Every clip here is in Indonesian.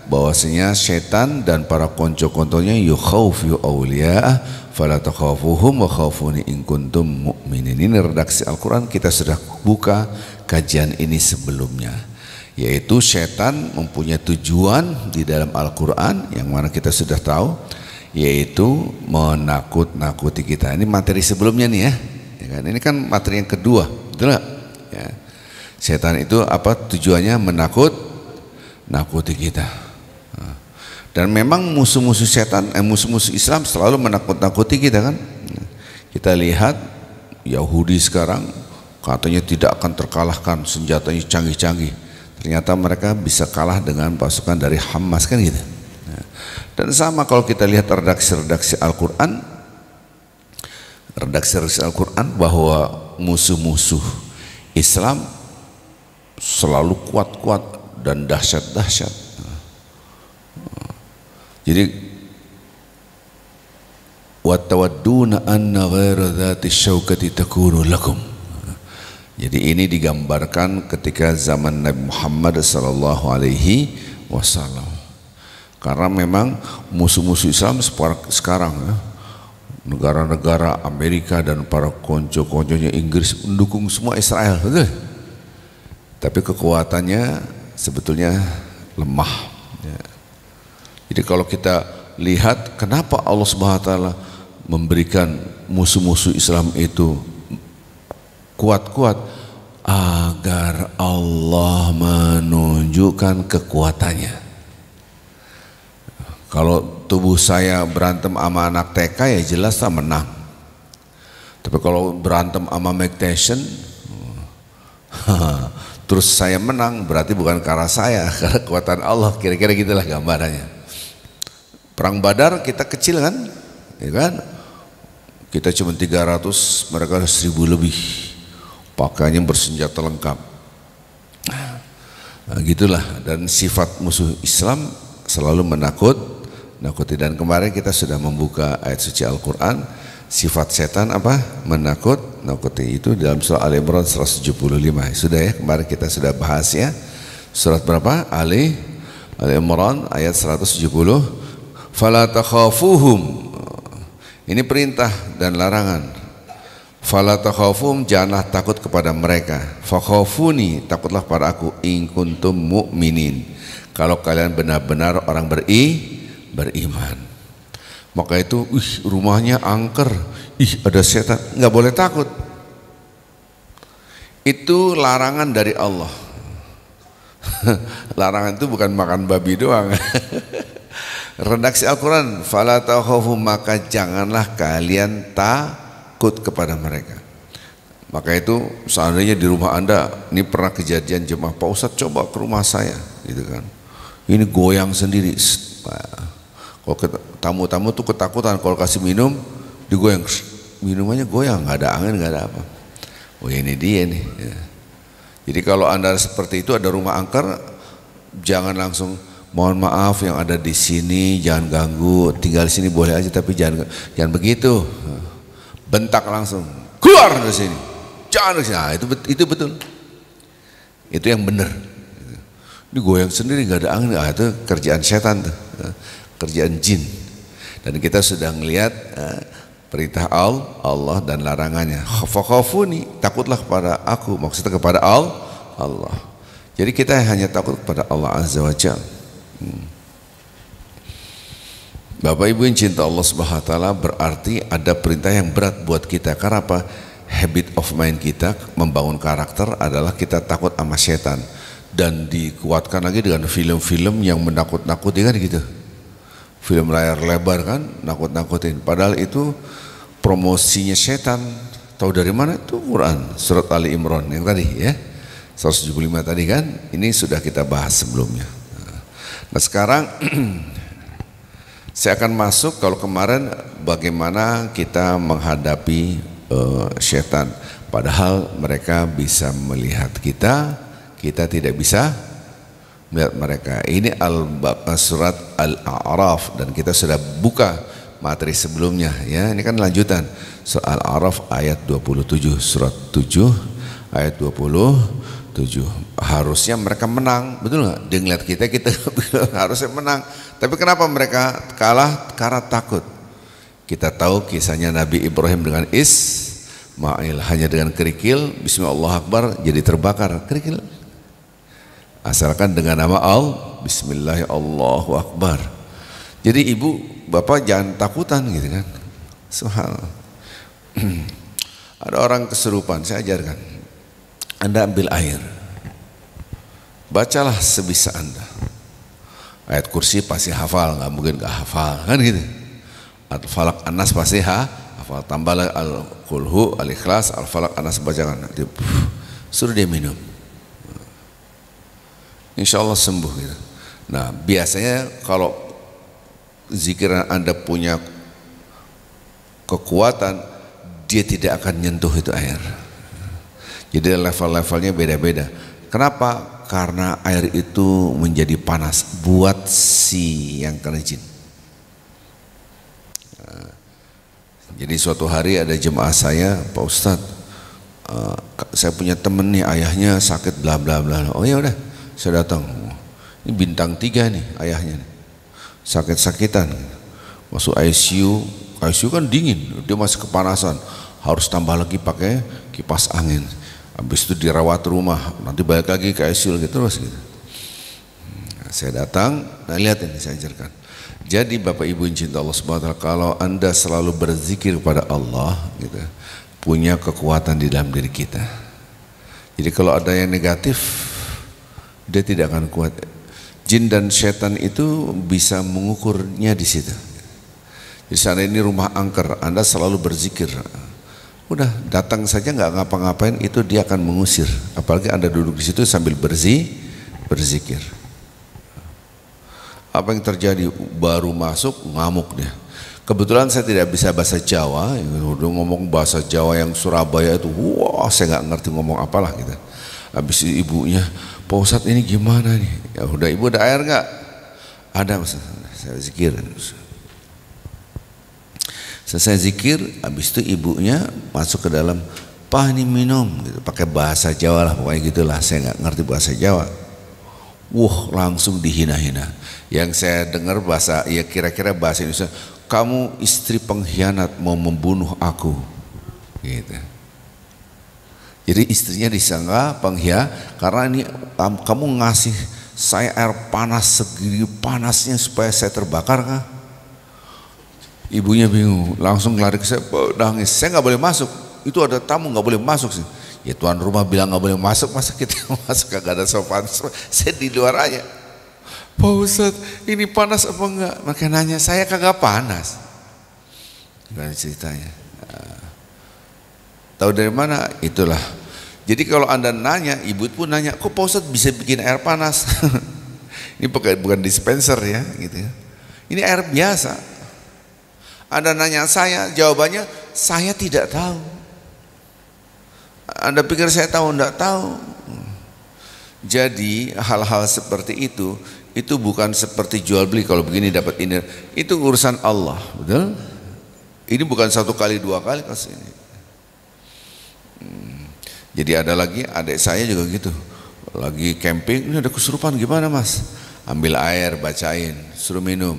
bahwasanya setan dan para konco-konconya yukhawfu awliya fala takhafuhum wa khafuni in kuntum mu'minin. Ini redaksi Al-Quran, kita sudah buka kajian ini sebelumnya, yaitu setan mempunyai tujuan di dalam Al-Quran yang mana kita sudah tahu, yaitu menakut-nakuti kita. Ini materi sebelumnya nih ya, kan? Ini kan materi yang kedua, betul gak? Ya. Setan itu apa tujuannya? Menakut-nakuti kita. Dan memang musuh-musuh setan, musuh-musuh Islam selalu menakut-nakuti kita kan. Kita lihat Yahudi sekarang katanya tidak akan terkalahkan, senjatanya canggih-canggih. Ternyata mereka bisa kalah dengan pasukan dari Hamas kan gitu. Dan sama kalau kita lihat redaksi-redaksi Al-Quran, bahwa musuh-musuh Islam selalu kuat-kuat dan dahsyat-dahsyat. Jadi watawadduna anna ghaira dzati syaukati takunu lakum. Jadi ini digambarkan ketika zaman Nabi Muhammad sallallahu alaihi wasallam. Karena memang musuh-musuh Islam sekarang ya, negara-negara Amerika dan para konco-konconya Inggris mendukung semua Israel, betul? Tapi kekuatannya sebetulnya lemah ya. Jadi kalau kita lihat kenapa Allah Subhanahu wa taala memberikan musuh-musuh Islam itu kuat-kuat, agar Allah menunjukkan kekuatannya. Kalau tubuh saya berantem sama anak TK ya jelas lah menang. Tapi kalau berantem sama Mike Tyson terus saya menang, berarti bukan karena saya, karena kekuatan Allah. Kira-kira gitulah gambarannya. Perang Badar kita kecil kan, ya kan? Kita cuma 300, mereka 1000 lebih, pakaiannya bersenjata lengkap. Nah, gitulah. Dan sifat musuh Islam selalu menakuti. Dan kemarin kita sudah membuka ayat suci Al-Quran, sifat setan apa? Menakut-nakuti. Itu dalam surah Al-Imran 175. Sudah ya, kemarin kita sudah bahas ya. Surat berapa? Al-Imran ayat 170. Fala takhafuhum. Ini perintah dan larangan. Fala takhafuhum, janganlah takut kepada mereka. Fakhafuni, takutlah pada aku, in kuntum mu'minin, kalau kalian benar-benar orang beriman. Maka itu, rumahnya angker, ada setan, nggak boleh takut. Itu larangan dari Allah. Larangan itu bukan makan babi doang. Redaksi Al-Quran, fala takhafu, maka janganlah kalian takut kepada mereka. Maka itu seandainya di rumah Anda, ini pernah kejadian jemaah, Pak Ustadz coba ke rumah saya, gitu kan. Ini goyang sendiri. Kalau tamu-tamu tuh ketakutan, kalau kasih minum digoyang, minumannya goyang, nggak ada angin, nggak ada apa. Oh ini dia nih. Ya. Jadi kalau Anda seperti itu, ada rumah angker, jangan langsung mohon maaf yang ada di sini, jangan ganggu, tinggal di sini boleh aja tapi jangan begitu. Bentak langsung, keluar dari sini, jangan dari sini. Nah, itu betul. Itu yang benar. Ini goyang sendiri, nggak ada angin. Itu kerjaan setan tuh, kerjaan jin. Dan kita sudah melihat perintah Allah dan larangannya. Fakhafuni, takutlah kepada aku, maksudnya kepada Allah. Jadi kita hanya takut kepada Allah Azza wa Jalla. Bapak Ibu yang cinta Allah Subhanahu wa taala, berarti ada perintah yang berat buat kita. Karena apa? Habit of mind kita, membangun karakter adalah kita takut sama setan. Dan dikuatkan lagi dengan film-film yang menakut-nakuti kan gitu. Film layar lebar kan, nakut-nakutin. Padahal itu promosinya setan. Tahu dari mana? Itu Quran, surat Ali Imran yang tadi ya, 175 tadi kan. Ini sudah kita bahas sebelumnya. Nah sekarang saya akan masuk, kalau kemarin bagaimana kita menghadapi setan. Padahal mereka bisa melihat kita tidak bisa melihat mereka. Ini surat Al-A'raf, dan kita sudah buka materi sebelumnya ya. Ini kan lanjutan surat Al-A'raf ayat 27, surat 7 ayat 27. harusnya mereka menang, betul nggak? Dia ngeliat kita harusnya menang. Tapi kenapa mereka kalah? Karena takut. Kita tahu kisahnya Nabi Ibrahim dengan Ismail, hanya dengan kerikil, Bismillahirrahmanirrahim, jadi terbakar kerikil. Asalkan dengan nama Allah, Bismillahirrahmanirrahim. Jadi ibu, bapak jangan takutan gitu kan. Subhanallah. Ada orang kesurupan, saya ajarkan. Anda ambil air, bacalah sebisa Anda. Ayat kursi pasti hafal, nggak mungkin nggak hafal kan gitu. Al-Falaq An-Nas pasti hafal. Tambahlah Al-Qulhu, Al-Ikhlas, Al-Falaq An-Nas bacakan. Suruh dia minum. Insya Allah sembuh gitu. Nah biasanya kalau zikiran Anda punya kekuatan, dia tidak akan nyentuh itu air. Jadi level-levelnya beda-beda. Kenapa? Karena air itu menjadi panas buat si yang kena jin. Jadi suatu hari ada jemaah saya, Pak Ustadz, saya punya temen nih, ayahnya sakit bla bla bla. Oh ya udah, saya datang. Ini bintang 3 nih ayahnya nih. Sakit-sakitan. Masuk ICU, ICU kan dingin, dia masih kepanasan. Harus tambah lagi pakai kipas angin. Habis itu dirawat rumah, nanti balik lagi ke ICU gitu terus gitu. Saya datang, nah lihat ini saya ajarkan. Jadi Bapak Ibu yang cinta Allah Subhanahu wa taala, kalau Anda selalu berzikir kepada Allah gitu, punya kekuatan di dalam diri kita. Jadi kalau ada yang negatif, dia tidak akan kuat. Jin dan setan itu bisa mengukurnya di situ. Di sana ini rumah angker, Anda selalu berzikir. Udah datang saja nggak ngapa-ngapain, itu dia akan mengusir. Apalagi Anda duduk di situ sambil berzikir. Apa yang terjadi? Baru masuk ngamuk dia. Kebetulan saya tidak bisa bahasa Jawa, udah ngomong bahasa Jawa yang Surabaya itu, wah saya nggak ngerti ngomong apalah gitu. Habis itu ibunya, Pak Ustadz ini gimana nih? Ya udah ibu, ada air nggak? Ada Mas. Saya zikir. Selesai zikir, habis itu ibunya masuk ke dalam, Pak ini minum, gitu. Pakai bahasa Jawa lah, pokoknya gitulah. Saya nggak ngerti bahasa Jawa. Langsung dihina-hina. Yang saya dengar bahasa, ya kira-kira bahasa Indonesia, kamu istri pengkhianat mau membunuh aku, gitu. Jadi istrinya disangka pengkhianat karena ini kamu ngasih saya air panas segini panasnya supaya saya terbakar kah? Ibunya bingung, langsung lari ke saya, nangis. Saya nggak boleh masuk, itu ada tamu nggak boleh masuk sih. Ya tuan rumah bilang nggak boleh masuk, masa kita masuk kagak ada sopan. Saya di luar aja. Pak Ustadz, ini panas apa enggak? Makanya nanya, saya kagak panas. Gimana ceritanya? Tahu dari mana? Itulah. Jadi kalau Anda nanya, ibu pun nanya, kok Pak Ustadz bisa bikin air panas? Ini bukan dispenser ya, gitu ya. Ini air biasa. Anda nanya saya, jawabannya saya tidak tahu. Anda pikir saya tahu? Enggak tahu. Jadi hal-hal seperti itu bukan seperti jual beli. Kalau begini dapat ini, itu urusan Allah, betul? Ini bukan 1 kali 2 kali kasus ini. Jadi ada lagi adik saya juga gitu, lagi camping, ini ada kesurupan, gimana mas? Ambil air, bacain, suruh minum.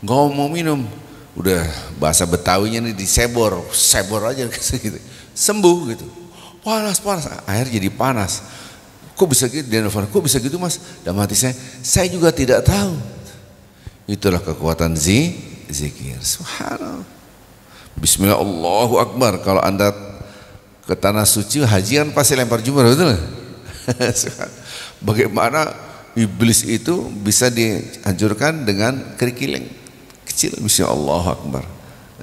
Nggak mau minum, udah bahasa Betawinya nih disebor aja gitu. Sembuh gitu. Panas, air jadi panas. Kok bisa gitu? Dia nelfon, kok bisa gitu mas? Dan hati saya juga tidak tahu. Itulah kekuatan zikir. Subhanallah. Bismillah, Allahu Akbar. Kalau Anda ke tanah suci hajian pasti lempar jumrah, betul? Bagaimana iblis itu bisa dihancurkan dengan kerikil yang kecil, Bismillah, Allahu Akbar,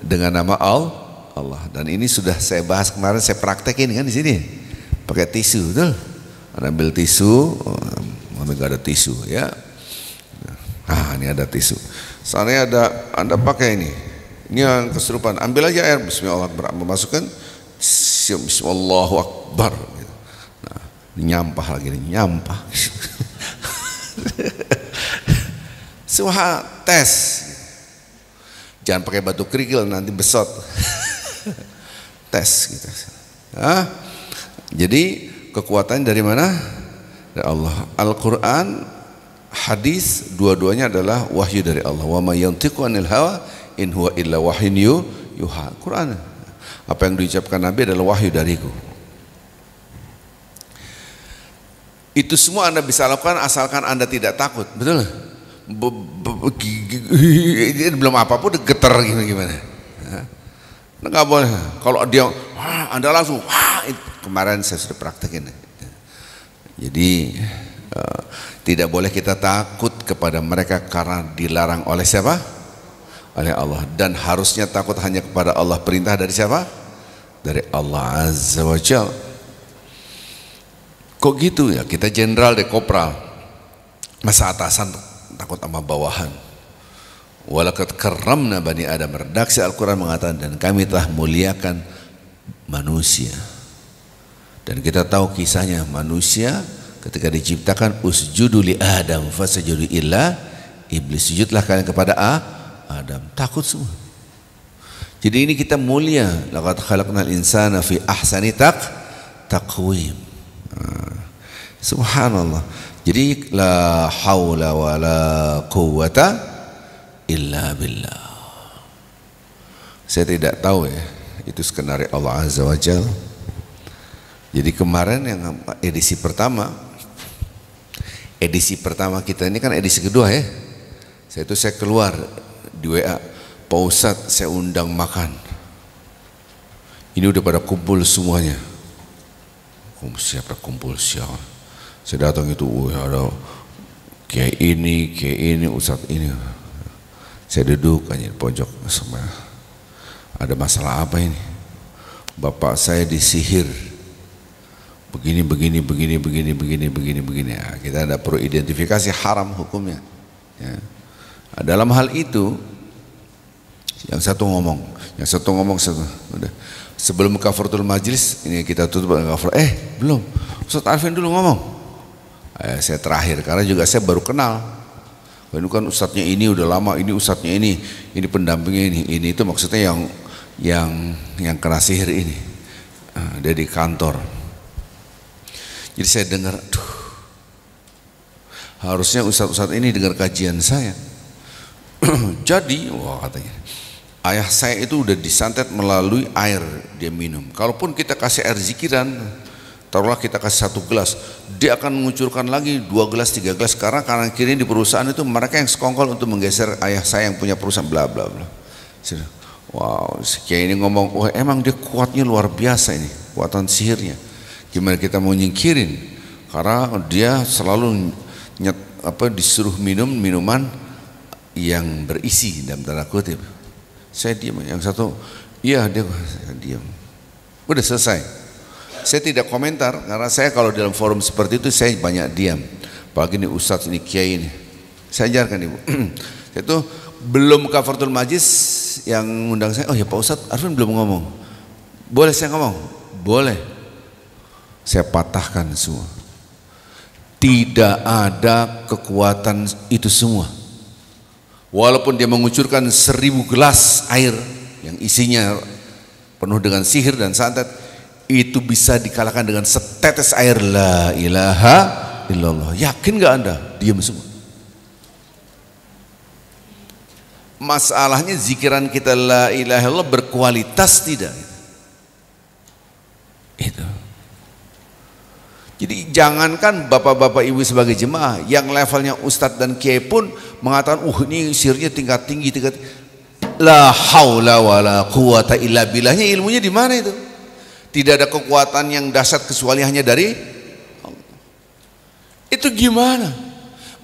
dengan nama Allah. Dan ini sudah saya bahas kemarin, saya praktekin kan di sini, pakai tisu, betul? Anda ambil tisu, mana nggak ada tisu ya? Ini ada tisu. Soalnya ada, Anda pakai ini yang kesurupan, ambil aja air, Bismillah, masukkan, Bismillah Akbar. Nah, nyampah lagi, nyampah. Tes. Jangan pakai batu kerikil, nanti besot. Tes gitu. Jadi kekuatan dari mana? dari Allah. Al-Quran, hadis, dua-duanya adalah wahyu dari Allah. Wa ma yantiqu anil hawa in huwa illa wahyun yuha. Quran, apa yang diucapkan Nabi adalah wahyu dariku. Itu semua Anda bisa lakukan asalkan Anda tidak takut, betul? Belum apa-apa udah getar gimana? Nggak boleh. Kalau dia, Anda langsung, kemarin saya sudah praktekin. Jadi tidak boleh kita takut kepada mereka karena dilarang oleh siapa? Oleh Allah. Dan harusnya takut hanya kepada Allah. Perintah dari siapa? Dari Allah Azza wa Jalla. Kok gitu ya? Kita jenderal deh, kopral, masa atasan takut sama bawahan. Walaqad karramna bani Adam. Redaksi Al-Quran mengatakan, dan kami telah muliakan manusia. Dan kita tahu kisahnya, manusia ketika diciptakan, usjudu li Adam fasjudu illa iblis, sujudlah kalian kepada Adam. Takut semua. Jadi ini kita mulia. Laqad khalaqnal insana fi ahsani taqwim. Subhanallah. Jadi la haula wala quwwata illa billah. Saya tidak tahu ya, itu skenario Allah Azza wa Jalla. Jadi kemarin yang edisi pertama kita ini kan edisi kedua ya. Saya keluar di WA, Pak Ustadz saya undang makan. Ini udah pada kumpul semuanya. Siapa kumpul siapa? Saya datang itu, ada kayak ini, Ustadz ini. Saya duduk aja di pojok sama. Ada masalah apa ini? Bapak saya disihir. Begini. Ya, kita ada perlu identifikasi haram hukumnya. Ya. Dalam hal itu, yang satu ngomong, udah. Sebelum kafaratul majlis ini kita tutup dengan kafar. Belum. Ustaz Arifin dulu ngomong. Saya terakhir karena juga saya baru kenal. Ini kan ustadznya ini udah lama, ini ustadznya ini pendampingnya ini itu maksudnya yang kena sihir ini. Dia di kantor. Jadi saya dengar, harusnya ustadz ini dengar kajian saya. Jadi, katanya, ayah saya itu udah disantet melalui air dia minum. Kalaupun kita kasih air zikiran, taruhlah kita kasih 1 gelas, dia akan mengucurkan lagi 2 gelas, 3 gelas. Karena kanan kiri di perusahaan itu mereka yang sekongkol untuk menggeser ayah saya yang punya perusahaan bla bla bla. Wow, si Kiai ini ngomong, wah emang dia kuatnya luar biasa ini, kuatan sihirnya. Gimana kita mau nyingkirin? Karena dia selalu disuruh minum minuman yang berisi dalam tanda kutip. Saya diam, yang satu, iya dia diam. Udah selesai. Saya tidak komentar karena saya kalau dalam forum seperti itu saya banyak diam. Apalagi ini ustadz ini kiai ini. Saya ajarkan ibu. Itu belum kafaratul majlis yang undang saya. Oh ya Pak Ustadz Arifin belum ngomong. Boleh saya ngomong? Boleh. Saya patahkan semua. Tidak ada kekuatan itu semua. Walaupun dia mengucurkan 1000 gelas air yang isinya penuh dengan sihir dan santet, itu bisa dikalahkan dengan setetes air la ilaha illallah. Yakin gak Anda? Diam semua. Masalahnya zikiran kita la ilaha illallah berkualitas tidak? Itu. Jadi jangankan bapak-bapak ibu sebagai jemaah, yang levelnya ustadz dan kiai pun mengatakan, ini sihirnya tingkat tinggi. La haula wala quwata illa billahnya, ilmunya di mana itu? Tidak ada kekuatan yang dahsyat kecuali hanya dari Allah. Itu gimana?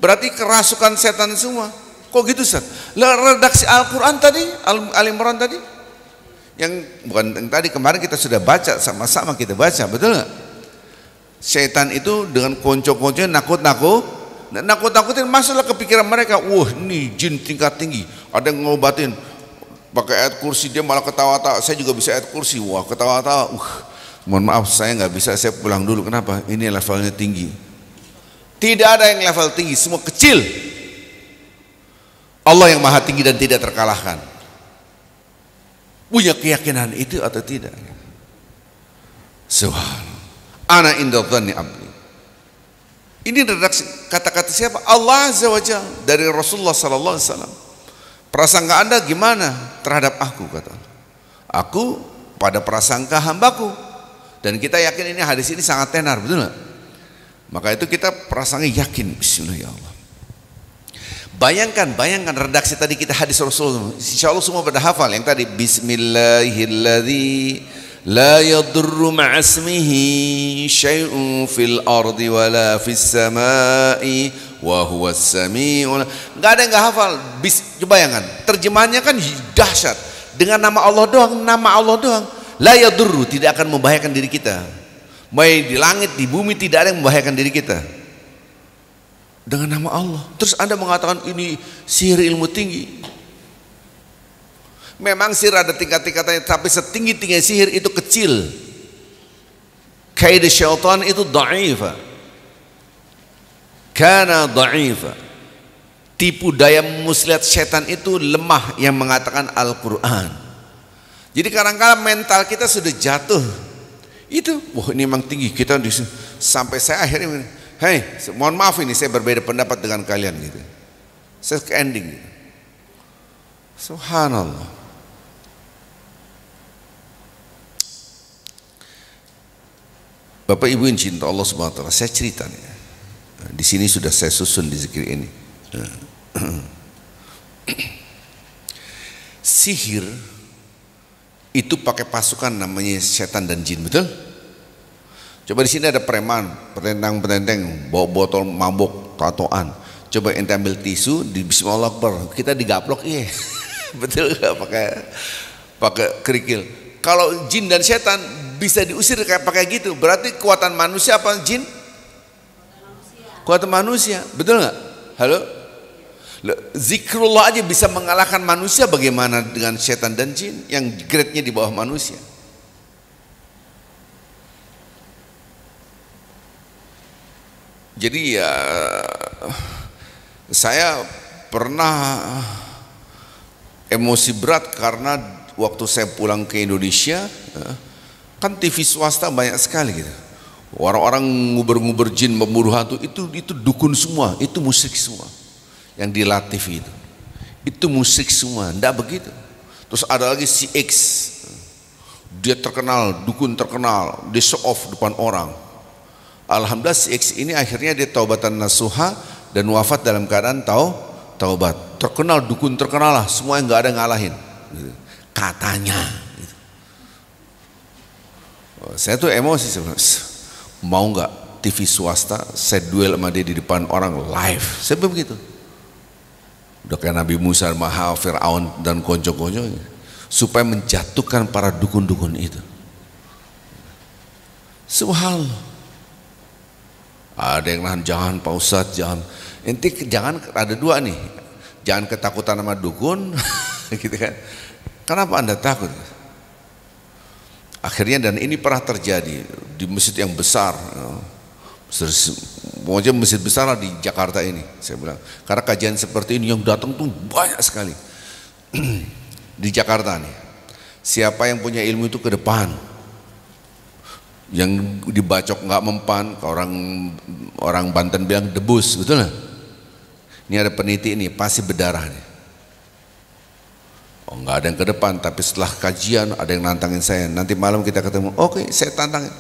Berarti kerasukan setan semua. Kok gitu Ustaz? Redaksi Al-Quran tadi, Al-Imran tadi, yang bukan yang tadi, kemarin kita sudah baca, sama-sama kita baca, betul nggak? Setan itu dengan konco-konconya nakut-nakutin, masalah kepikiran mereka, ini jin tingkat tinggi, ada yang ngobatin pakai ayat kursi, dia malah ketawa-tawa, saya juga bisa ayat kursi, ketawa-tawa, mohon maaf saya nggak bisa, saya pulang dulu. Kenapa? Ini levelnya tinggi. Tidak ada yang level tinggi, semua kecil. Allah yang maha tinggi dan tidak terkalahkan. Punya keyakinan itu atau tidak? Subhanallah. Ana inda dhanni abdi. Ini redaksi kata-kata siapa? Allah Azza wa Jalla dari Rasulullah sallallahu alaihi wasallam. Prasangka Anda gimana terhadap aku, kata Allah. Aku pada prasangka hambaku. Dan kita yakin ini hadis ini sangat tenar, betul nggak? Maka itu kita prasangka yakin, bismillah ya Allah. Bayangkan redaksi tadi kita hadis Rasulullah. Insya Allah semua pada hafal yang tadi Bismillahilladzi la yadurru ma'asmihi syai'un fil ardi wala fis samai wa huwas sami'ul. Enggak ada yang enggak hafal. Coba bayangkan, terjemahannya kan dahsyat. Dengan nama Allah doang, la yadurru, tidak akan membahayakan diri kita. Baik di langit, di bumi, tidak ada yang membahayakan diri kita. Dengan nama Allah. Terus Anda mengatakan ini sihir ilmu tinggi. Memang sihir ada tingkat-tingkatannya, tapi setinggi-tinggi sihir itu kecil. Kaidah syaitan itu dha'ifa. Kana dha'ifa. Tipu daya muslihat setan itu lemah yang mengatakan Al-Quran. Jadi kadang-kadang mental kita sudah jatuh. Itu, wah ini memang tinggi kita sampai saya akhirnya hei, mohon maaf ini saya berbeda pendapat dengan kalian gitu. Saya ke ending gitu. Subhanallah. Bapak Ibu yang cinta Allah Subhanahu wa taala, saya cerita nih. Di sini sudah saya susun di zikir ini. Sihir itu pakai pasukan namanya setan dan jin, betul? Coba di sini ada preman, petentang-petenteng, bawa botol mabuk, tatoan. Coba ente ambil tisu, di Bismillah Akbar, kita digaplok, iya. Betul nggak pakai kerikil? Kalau jin dan setan bisa diusir kayak pakai gitu, berarti kekuatan manusia apa jin? Kekuatan manusia, betul nggak? Halo? Zikrullah aja bisa mengalahkan manusia, bagaimana dengan setan dan jin yang grade-nya di bawah manusia? Jadi ya saya pernah emosi berat karena waktu saya pulang ke Indonesia kan TV swasta banyak sekali gitu. Orang-orang nguber-nguber jin, memburu hantu itu dukun semua, itu musik semua. Yang dilatih itu musik semua, enggak begitu. Terus ada lagi si X, dia terkenal, dukun terkenal, dia show off depan orang. Alhamdulillah si X ini akhirnya dia taubatan nasuha dan wafat dalam keadaan taubat. Terkenal, dukun terkenal lah, semua yang nggak ada ngalahin. Katanya. Saya tuh emosi sebenarnya. Mau nggak TV swasta saya duel sama dia di depan orang live? Saya begitu. Udah kayak Nabi Musa, Maha Fir'aun dan konco-konconya, supaya menjatuhkan para dukun-dukun itu. Subhanallah. Ada yang nahan, jangan Pak Ustadz, jangan. Inti jangan, ada dua nih. Jangan ketakutan sama dukun, gitu kan. Kenapa Anda takut? Akhirnya, dan ini pernah terjadi di masjid yang besar. Pokoknya masjid besar lah di Jakarta ini, saya bilang. Karena kajian seperti ini yang datang tuh banyak sekali. Di Jakarta nih. Siapa yang punya ilmu itu ke depan. Yang dibacok nggak mempan, orang Banten bilang debus, betul nggak? Ini ada peniti ini pasti berdarah nih. Oh nggak ada yang ke depan, tapi setelah kajian ada yang nantangin saya. Nanti malam kita ketemu, oke, saya tantangin.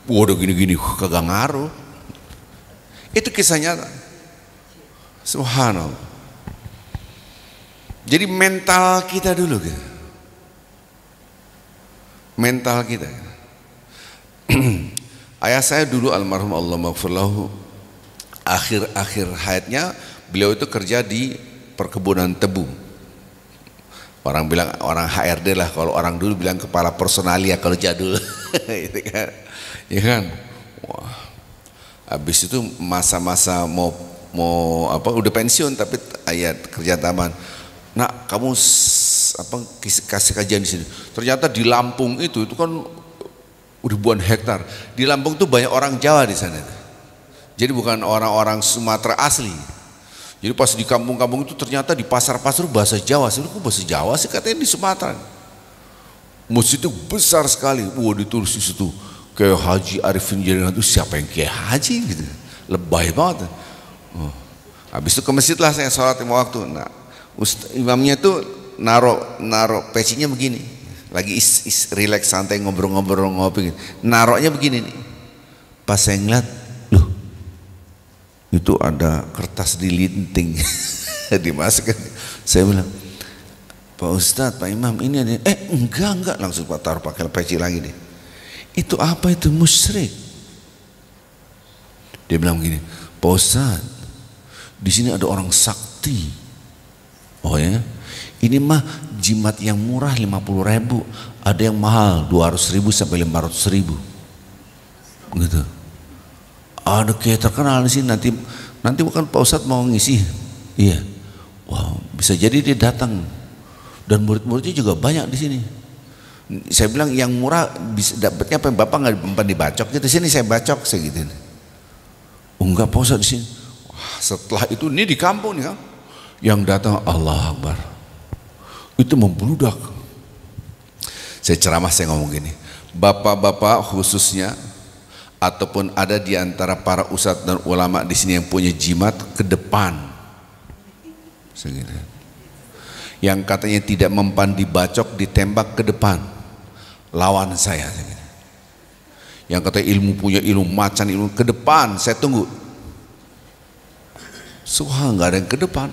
Waduh gini-gini, kagak ngaruh. Itu kisah nyata. Subhanallah. Jadi mental kita dulu gitu. Mental kita. Ayah saya dulu almarhum Allah maghfirlahu, akhir-akhir hayatnya beliau itu kerja di perkebunan tebu. Orang bilang orang HRD lah, kalau orang dulu bilang kepala personalia kalau jadul. Gitu kan. Ya kan? Wah. Habis itu masa-masa mau apa udah pensiun tapi ayat kerja taman. Nak, kamu kasih kajian di sini. Ternyata di Lampung itu kan ribuan hektar. Di Lampung tuh banyak orang Jawa di sana. Jadi bukan orang-orang Sumatera asli. Jadi pas di kampung-kampung itu ternyata di pasar-pasar bahasa Jawa. Saya bilang, kok bahasa Jawa sih, katanya di Sumatera. Masjid itu besar sekali. Wah, ditulis di situ kayak Haji Arifin Jarinan itu siapa yang kayak Haji gitu. lebay banget. Oh. Habis itu ke masjid lah saya sholat 5 waktu. Nah, imamnya tuh naruh pecinya begini, lagi relax santai ngobrol-ngobrol ngopi. Naruhnya begini nih. Pas saya ngeliat, loh, itu ada kertas dilinting, dimasukkan. Saya bilang, Pak Ustadz, Pak Imam, ini ada. Enggak, langsung Pak taruh pakai peci lagi deh. Itu apa itu? Musyrik. Dia bilang begini, Pak Ustadz, di sini ada orang sakti. Oh ya, ini mah jimat yang murah 50.000, ada yang mahal 200.000 sampai 500.000. Gitu. Ada kayak terkenal di sini, nanti bukan Pak Ustadz mau ngisi. Iya. Wow, bisa jadi dia datang. Dan murid-muridnya juga banyak di sini. Saya bilang yang murah bisa dapatnya apa? Bapak nggak mempan dibacok gitu. Sini saya bacok segitu. Enggak Pak Ustadz di sini. Wah, setelah itu ini di kampung nih kan, yang datang Allah Akbar. Itu membludak. Saya ceramah, saya ngomong gini, bapak-bapak khususnya ataupun ada di antara para ustadz dan ulama di sini yang punya jimat, ke depan. Segitu. Yang katanya tidak mempan dibacok, ditembak, ke depan. Lawan saya. Yang katanya ilmu, punya ilmu, macan ilmu, ke depan, saya tunggu. Subhanallah, nggak ada yang ke depan.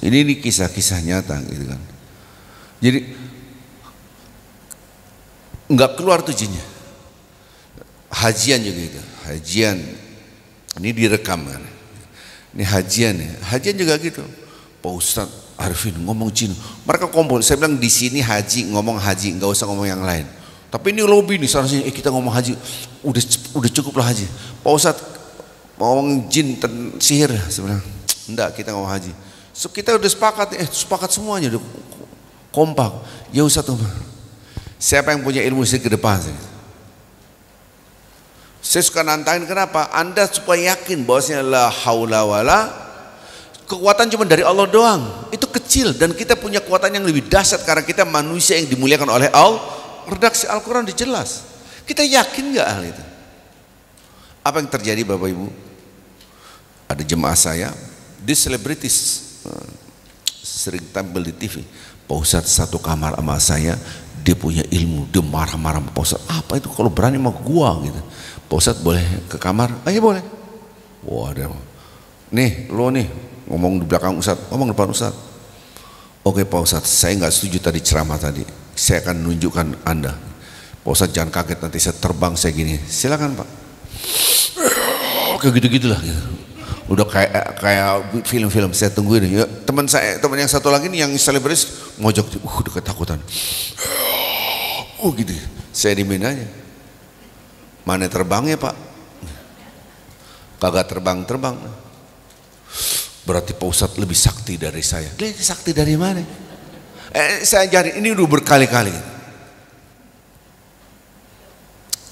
Ini kisah-kisah nyata gitu kan. Jadi nggak keluar tuh jinnya. Hajian juga gitu. Hajian ini direkam kan. Ini hajian ya. Hajian juga gitu. Pak Ustadz Arifin ngomong jin. Mereka kumpul. Saya bilang di sini haji, ngomong haji, nggak usah ngomong yang lain. Tapi ini lobby nih sana sini. Kita ngomong haji. Udah cukup lah haji. Pak Ustadz ngomong jin dan sihir. Saya bilang enggak, kita ngomong haji. So, kita udah sepakat semuanya, udah kompak. Ya Ustadz, siapa yang punya ilmu sih ke depan? Saya suka nantangin, kenapa? Anda supaya yakin bahwasanya la haula wala, kekuatan cuma dari Allah doang. Itu kecil, dan kita punya kekuatan yang lebih dahsyat karena kita manusia yang dimuliakan oleh Allah. Redaksi Al-Quran dijelas. Kita yakin nggak hal itu? Apa yang terjadi Bapak Ibu? Ada jemaah saya, di selebritis, sering tampil di TV. Pak Ustadz satu kamar sama saya, dia punya ilmu, dia marah-marah. Pak Ustadz, apa itu kalau berani sama gua gitu. Pak Ustadz boleh ke kamar? Ayo boleh. Wah, ada. Nih, lo nih ngomong di belakang Ustadz, ngomong depan Ustadz. Oke Pak Ustadz, saya nggak setuju tadi ceramah tadi. Saya akan menunjukkan Anda. Pak Ustadz jangan kaget, nanti saya terbang saya gini. Silakan Pak. Kayak gitu-gitulah gitu. Udah kayak film-film. Saya tungguin ya. Teman yang satu lagi nih yang selebritis ngojok, udah ketakutan. Gitu. Saya dimin aja. Mana terbangnya Pak? Kagak terbang. Berarti Pak Ustadz lebih sakti dari saya. Dia sakti dari mana? Saya ajarin ini udah berkali-kali.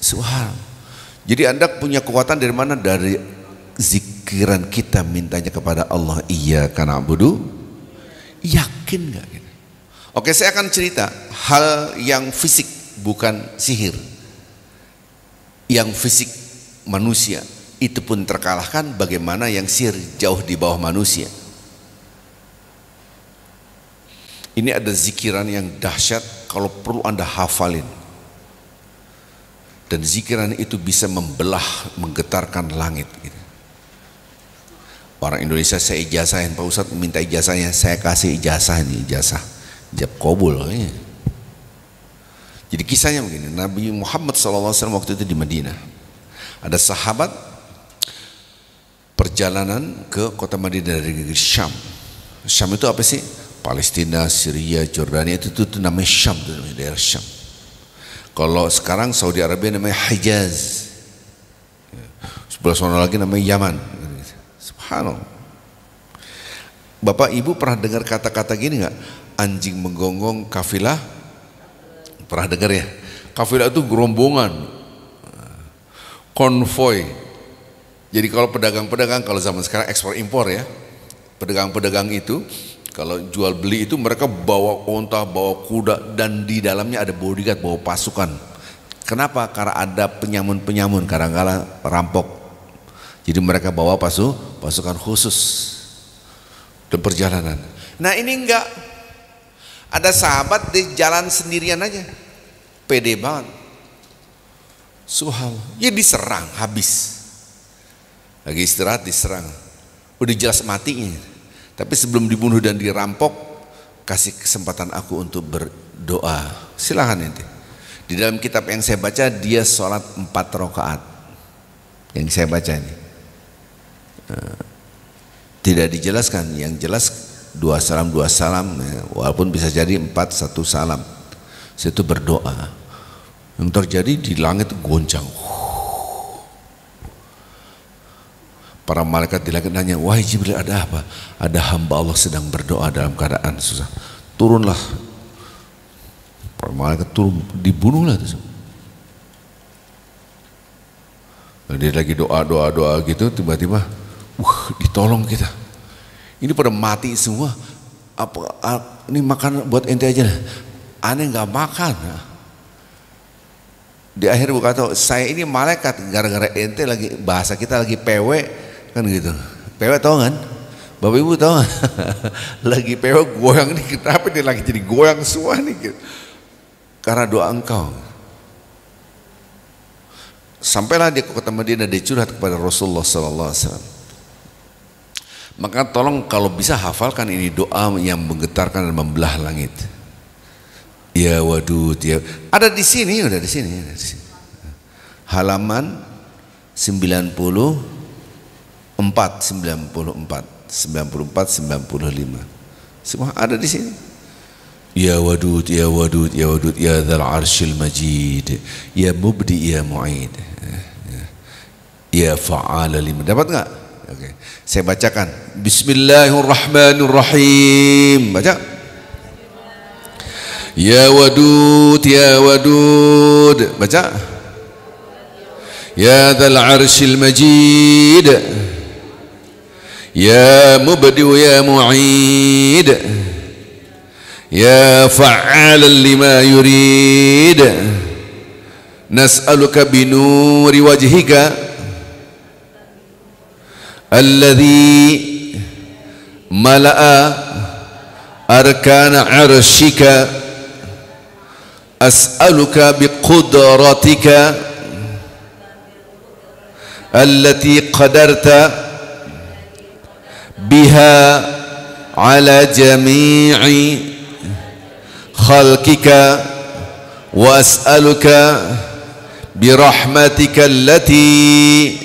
Subhanallah. Jadi Anda punya kekuatan dari mana? Dari zikiran kita, mintanya kepada Allah. Iyyaka na'budu. Yakin nggak? Oke, saya akan cerita hal yang fisik, bukan sihir. Yang fisik manusia itu pun terkalahkan, bagaimana yang sihir jauh di bawah manusia. Ini ada zikiran yang dahsyat, kalau perlu Anda hafalin. Dan zikiran itu bisa membelah, menggetarkan langit gitu. Orang Indonesia saya ijazahin, Pak Ustadz minta ijazahnya, saya kasih ijazah ini, ijazah jab kabul. Jadi kisahnya begini, Nabi Muhammad SAW waktu itu di Madinah, ada sahabat perjalanan ke kota Madinah dari negeri Syam. Syam itu apa sih? Palestina, Syria, Jordania, itu namanya Syam, itu namanya daerah Syam. Kalau sekarang Saudi Arabia namanya Hijaz, sebelah sana lagi namanya Yaman. Subhanallah. Bapak Ibu pernah dengar kata-kata gini nggak? Anjing menggonggong kafilah. Pernah dengar ya? Kafilah itu gerombongan, konvoy. Jadi kalau pedagang-pedagang, kalau zaman sekarang ekspor impor ya, pedagang-pedagang itu kalau jual beli itu mereka bawa onta, bawa kuda, dan di dalamnya ada bodyguard, bawa pasukan, Kenapa? Karena ada penyamun-penyamun, kadang-kala rampok. Jadi mereka bawa pasukan khusus dan perjalanan. Nah ini enggak. Ada sahabat di jalan sendirian aja. Pede banget. Subhanallah. Ya diserang habis. Lagi istirahat diserang. Udah jelas matinya. Tapi sebelum dibunuh dan dirampok, kasih kesempatan aku untuk berdoa. Silahkan nanti. Di dalam kitab yang saya baca, dia sholat 4 rakaat. Yang saya baca ini. Tidak dijelaskan. Yang jelas 2 salam, ya, walaupun bisa jadi 4 1 salam. Situ berdoa. Yang terjadi di langit goncang. Para malaikat di langit nanya, wahai Jibril, ada apa? Ada hamba Allah sedang berdoa dalam keadaan susah. Turunlah. Para malaikat turun, dibunuhlah itu. Dia lagi doa gitu, tiba-tiba, ditolong kita. Ini pada mati semua. Ini makan buat ente aja. Aneh nggak makan. Di akhir berkata, saya ini malaikat gara-gara ente lagi, bahasa kita lagi PW. Kan gitu. PW tahu kan? Bapak Ibu tahu kan? Lagi PW goyang nih, kenapa dia lagi jadi goyang semua nih gitu. Karena doa engkau. Sampailah dia ke kota Madinah, dia curhat kepada Rasulullah SAW. Maka tolong kalau bisa hafalkan ini doa yang menggetarkan dan membelah langit. Ya wadud ya. Ada di sini, udah di sini. Halaman 94, 95. Semua ada di sini. Ya wadud, ya wadud, ya wadud, ya dzal arsyil majid, ya mubdi, ya mu'id, ya fa'ala liman. Dapat enggak? Oke. Saya bacakan. Bismillahirrahmanirrahim. Baca. Ya wadud, ya wadud. Baca. Ya dzal arsyil majid, ya mubdi, ya mu'id, ya fa'alan lima yurid, nas'aluka binuri wajhika alladhi mala'a arkana arshika, as'aluka biqudratika allati qadarta biha ala jami'i khalqika, wa as'aluka birahmatika allati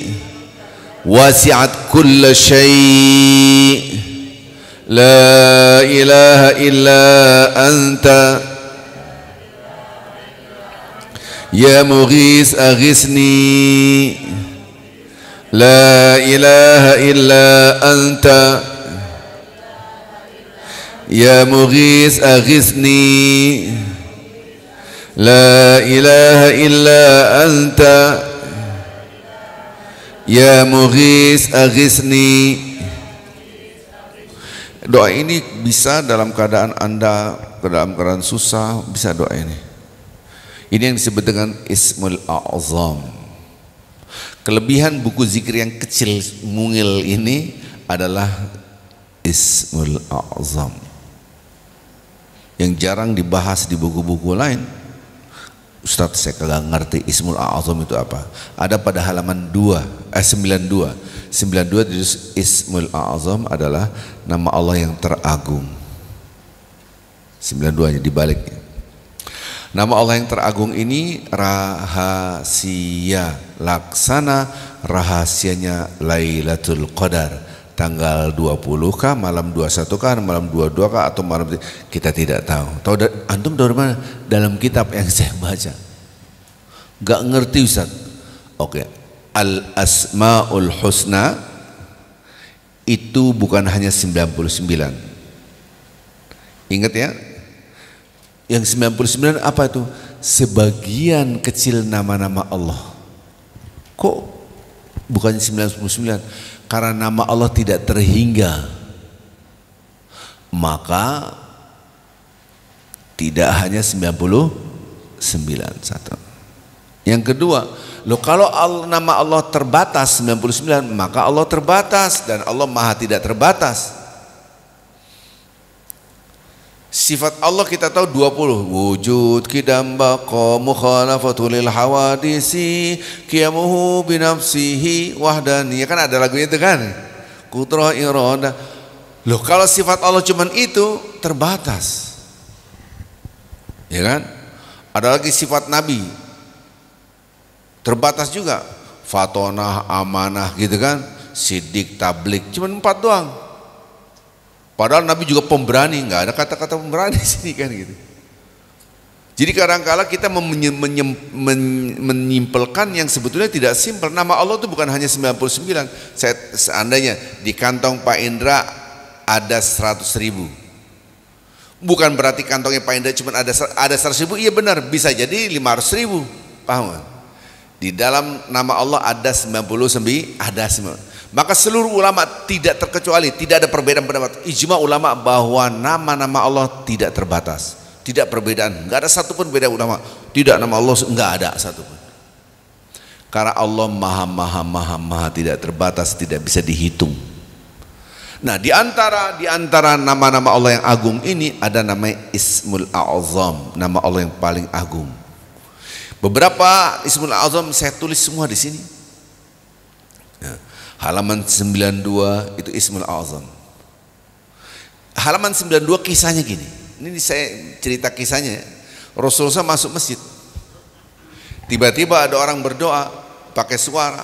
wasi'at kulla syai' la ilaha illa anta ya mughis aghisni, la ilaha illa anta ya mughis aghisni, la ilaha illa anta ya mughis aghisni. Doa ini bisa dalam keadaan Anda dalam keadaan susah, bisa doa ini. Ini yang disebut dengan Ismul A'zam. Kelebihan buku zikir yang kecil mungil ini adalah Ismul A'zam yang jarang dibahas di buku-buku lain. Ustadz, saya kagak ngerti Ismul A'zam itu apa. Ada pada halaman 92 Ismul A'zam adalah nama Allah yang teragung. 92 nya dibaliknya. Nama Allah yang teragung ini rahasia, laksana rahasianya Lailatul Qadar, tanggal 20 kah, malam 21 kah, malam 22 kah, atau malam, kita tidak tahu. Tahu antum dari mana? Dalam kitab yang saya baca. Gak ngerti Ustaz. Oke. Al Asmaul Husna itu bukan hanya 99. Ingat ya? Yang 99 apa itu? Sebagian kecil nama-nama Allah. Kok bukan 99? Karena nama Allah tidak terhingga, maka tidak hanya 99 satu. Yang kedua, loh kalau nama Allah terbatas 99, maka Allah terbatas dan Allah Maha tidak terbatas. Sifat Allah kita tahu 20, wujud, qidam, baqa, mukhalafatul lil hawadisi, qiyamuhu binafsihi wahdani. Ya kan ada lagunya itu kan, qudrah, iradah. Loh kalau sifat Allah cuman itu terbatas, ya kan? Ada lagi sifat Nabi terbatas juga, fatonah, amanah gitu kan, sidik, tablik, cuman 4 doang. Padahal Nabi juga pemberani, nggak ada kata-kata pemberani sini kan gitu. Jadi kadang-kala kita menyimpelkan yang sebetulnya tidak simpel. Nama Allah itu bukan hanya 99. Seandainya di kantong Pak Indra ada 100.000, bukan berarti kantongnya Pak Indra cuma ada 100.000. Iya benar, bisa jadi 500.000. Paham kan? Di dalam nama Allah ada 99, ada 9. Maka seluruh ulama tidak terkecuali, tidak ada perbedaan pendapat, ijma ulama bahwa nama-nama Allah tidak terbatas, tidak perbedaan, nggak ada satupun beda ulama, tidak nama Allah nggak ada satupun. Karena Allah maha tidak terbatas, tidak bisa dihitung. Nah di antara nama-nama Allah yang agung ini ada namanya Ismul A'zam, nama Allah yang paling agung. Beberapa Ismul A'zam saya tulis semua di sini. Ya. Halaman 92 itu Ismul A'zam. Halaman 92 kisahnya gini. Ini saya cerita kisahnya. Rasulullah masuk masjid. Tiba-tiba ada orang berdoa pakai suara.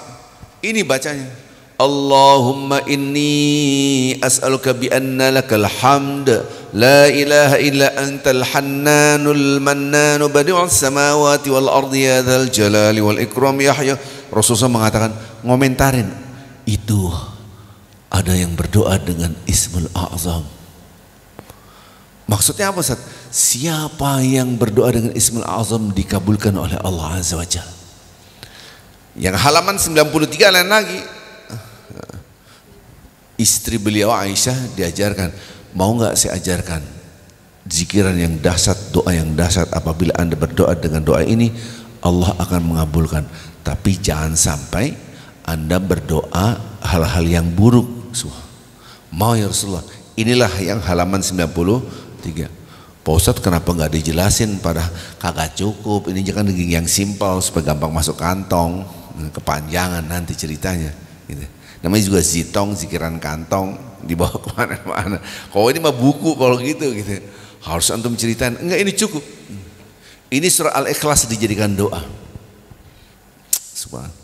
Ini bacanya. Allahumma inni as'aluka bi anna lakal hamd la ilaha illa antal hannanul mannanu badi'us samawati wal ardi ya dzal jalali wal ikram ya hayy. Rasulullah mengatakan, ngomentarin itu ada yang berdoa dengan Ismul A'zam. Maksudnya apa Ustaz? Siapa yang berdoa dengan Ismul A'zam dikabulkan oleh Allah Azza wa Jalla. Yang halaman 93 lain lagi, istri beliau Aisyah diajarkan, mau nggak saya ajarkan zikiran yang dahsyat, doa yang dahsyat. Apabila Anda berdoa dengan doa ini, Allah akan mengabulkan. Tapi jangan sampai Anda berdoa hal-hal yang buruk. Mau ya Rasulullah. Inilah yang halaman 93. Pak Ustadz kenapa nggak dijelasin, pada kagak cukup. Ini jangan yang simpel supaya gampang masuk kantong, kepanjangan nanti ceritanya gitu. Namanya juga zitong, zikiran kantong, dibawa kemana-mana. Kalau ini mah buku kalau gitu harus antum ceritain. Enggak, ini cukup. Ini surah Al-Ikhlas dijadikan doa. Subhanallah.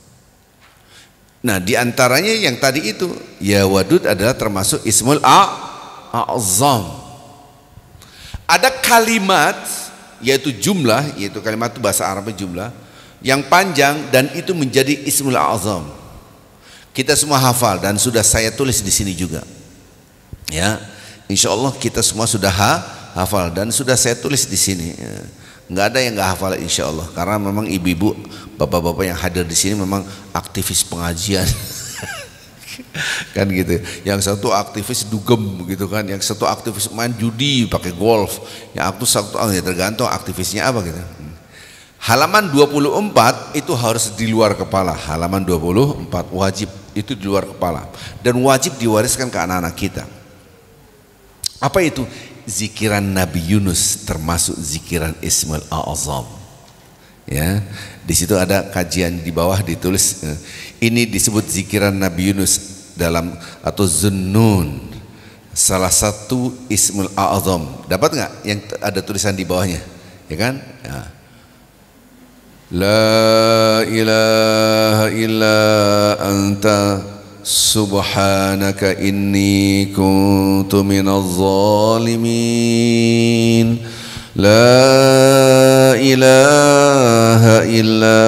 Nah diantaranya yang tadi itu ya wadud adalah termasuk Ismul A'zam. Ada kalimat yaitu jumlah, yaitu kalimat itu bahasa Arabnya jumlah yang panjang dan itu menjadi Ismul A'zam. Kita semua hafal dan sudah saya tulis di sini juga. Ya, insya Allah kita semua sudah hafal dan sudah saya tulis di sini. Nggak ada yang nggak hafal insya Allah, karena memang ibu-ibu, bapak-bapak yang hadir di sini memang aktivis pengajian. Kan gitu. Yang satu aktivis dugem gitu kan, yang satu aktivis main judi pakai golf, yang satu ya tergantung aktivisnya apa gitu. Halaman 24 itu harus di luar kepala. Halaman 24 wajib itu di luar kepala dan wajib diwariskan ke anak-anak kita. Apa itu? Zikiran Nabi Yunus, termasuk zikiran Ismul A'zam. Ya, di situ ada kajian di bawah ditulis ini disebut zikiran Nabi Yunus dalam atau Zunnun, salah satu Ismul A'zam. Dapat nggak yang ada tulisan di bawahnya? Ya kan? Ya. La ilaha illa anta subhanaka inni kuntu minaz zalimin. La ilaha illa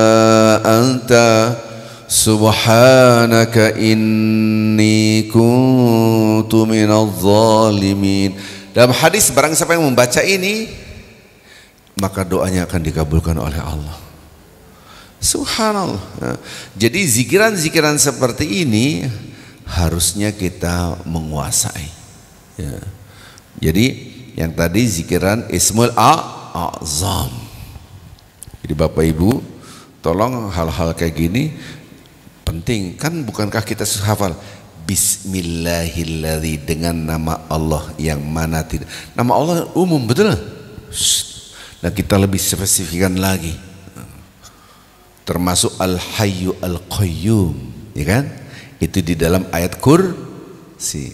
anta subhanaka inni kuntu minaz zalimin. Dalam hadis, barang siapa yang membaca ini maka doanya akan dikabulkan oleh Allah. Subhanallah. Jadi zikiran-zikiran seperti ini harusnya kita menguasai. Ya. Jadi yang tadi zikiran Ismul A'zam. Jadi Bapak Ibu Tolong hal-hal kayak gini penting. Kan bukankah kita hafal Bismillahilladzi, dengan nama Allah yang mana tidak. Nama Allah umum, betul? Nah kita lebih spesifikan lagi, termasuk Al-Hayyu Al-Qayyum, ya kan? Itu di dalam ayat Kursi.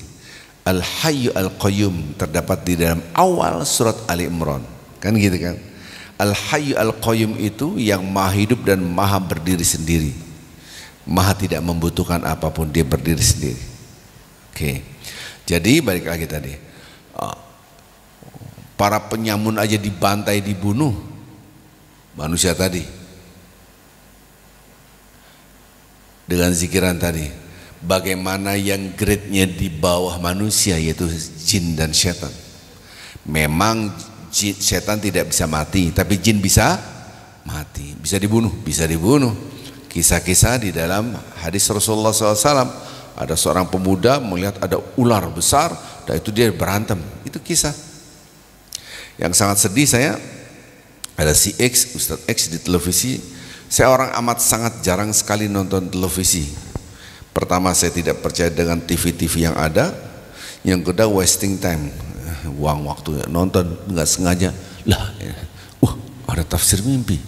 Al-Hayyu Al-Qayyum terdapat di dalam awal surat Ali Imran, kan gitu kan? Al-Hayyu Al-Qayyum itu yang maha hidup dan maha berdiri sendiri, maha tidak membutuhkan apapun, dia berdiri sendiri. Oke. Jadi balik lagi tadi, para penyamun aja dibantai, dibunuh manusia tadi dengan zikiran tadi. Bagaimana yang grade-nya di bawah manusia, yaitu jin dan setan. Memang setan tidak bisa mati, tapi jin bisa mati, bisa dibunuh, bisa dibunuh. Kisah-kisah di dalam hadis Rasulullah SAW, ada seorang pemuda melihat ada ular besar, dan itu dia berantem. Itu kisah yang sangat sedih. Saya ada si X, Ustadz X di televisi. Saya orang amat sangat jarang sekali nonton televisi. Pertama, saya tidak percaya dengan TV-TV yang ada. Yang kedua, wasting time, uang waktu, nonton nggak sengaja. Lah, ada tafsir mimpi.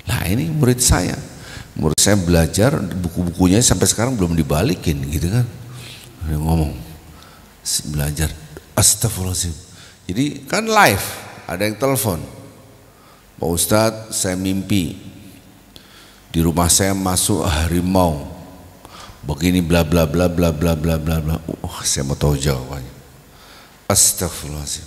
Lah ini murid saya belajar, buku-bukunya sampai sekarang belum dibalikin, gitu kan? Dia ngomong belajar, astagfirullahaladzim. Jadi kan live, ada yang telepon, Pak Ustadz, saya mimpi di rumah saya masuk harimau begini, bla bla bla bla bla bla bla bla. Saya mau tahu jawabannya. Astagfirullahaladzim.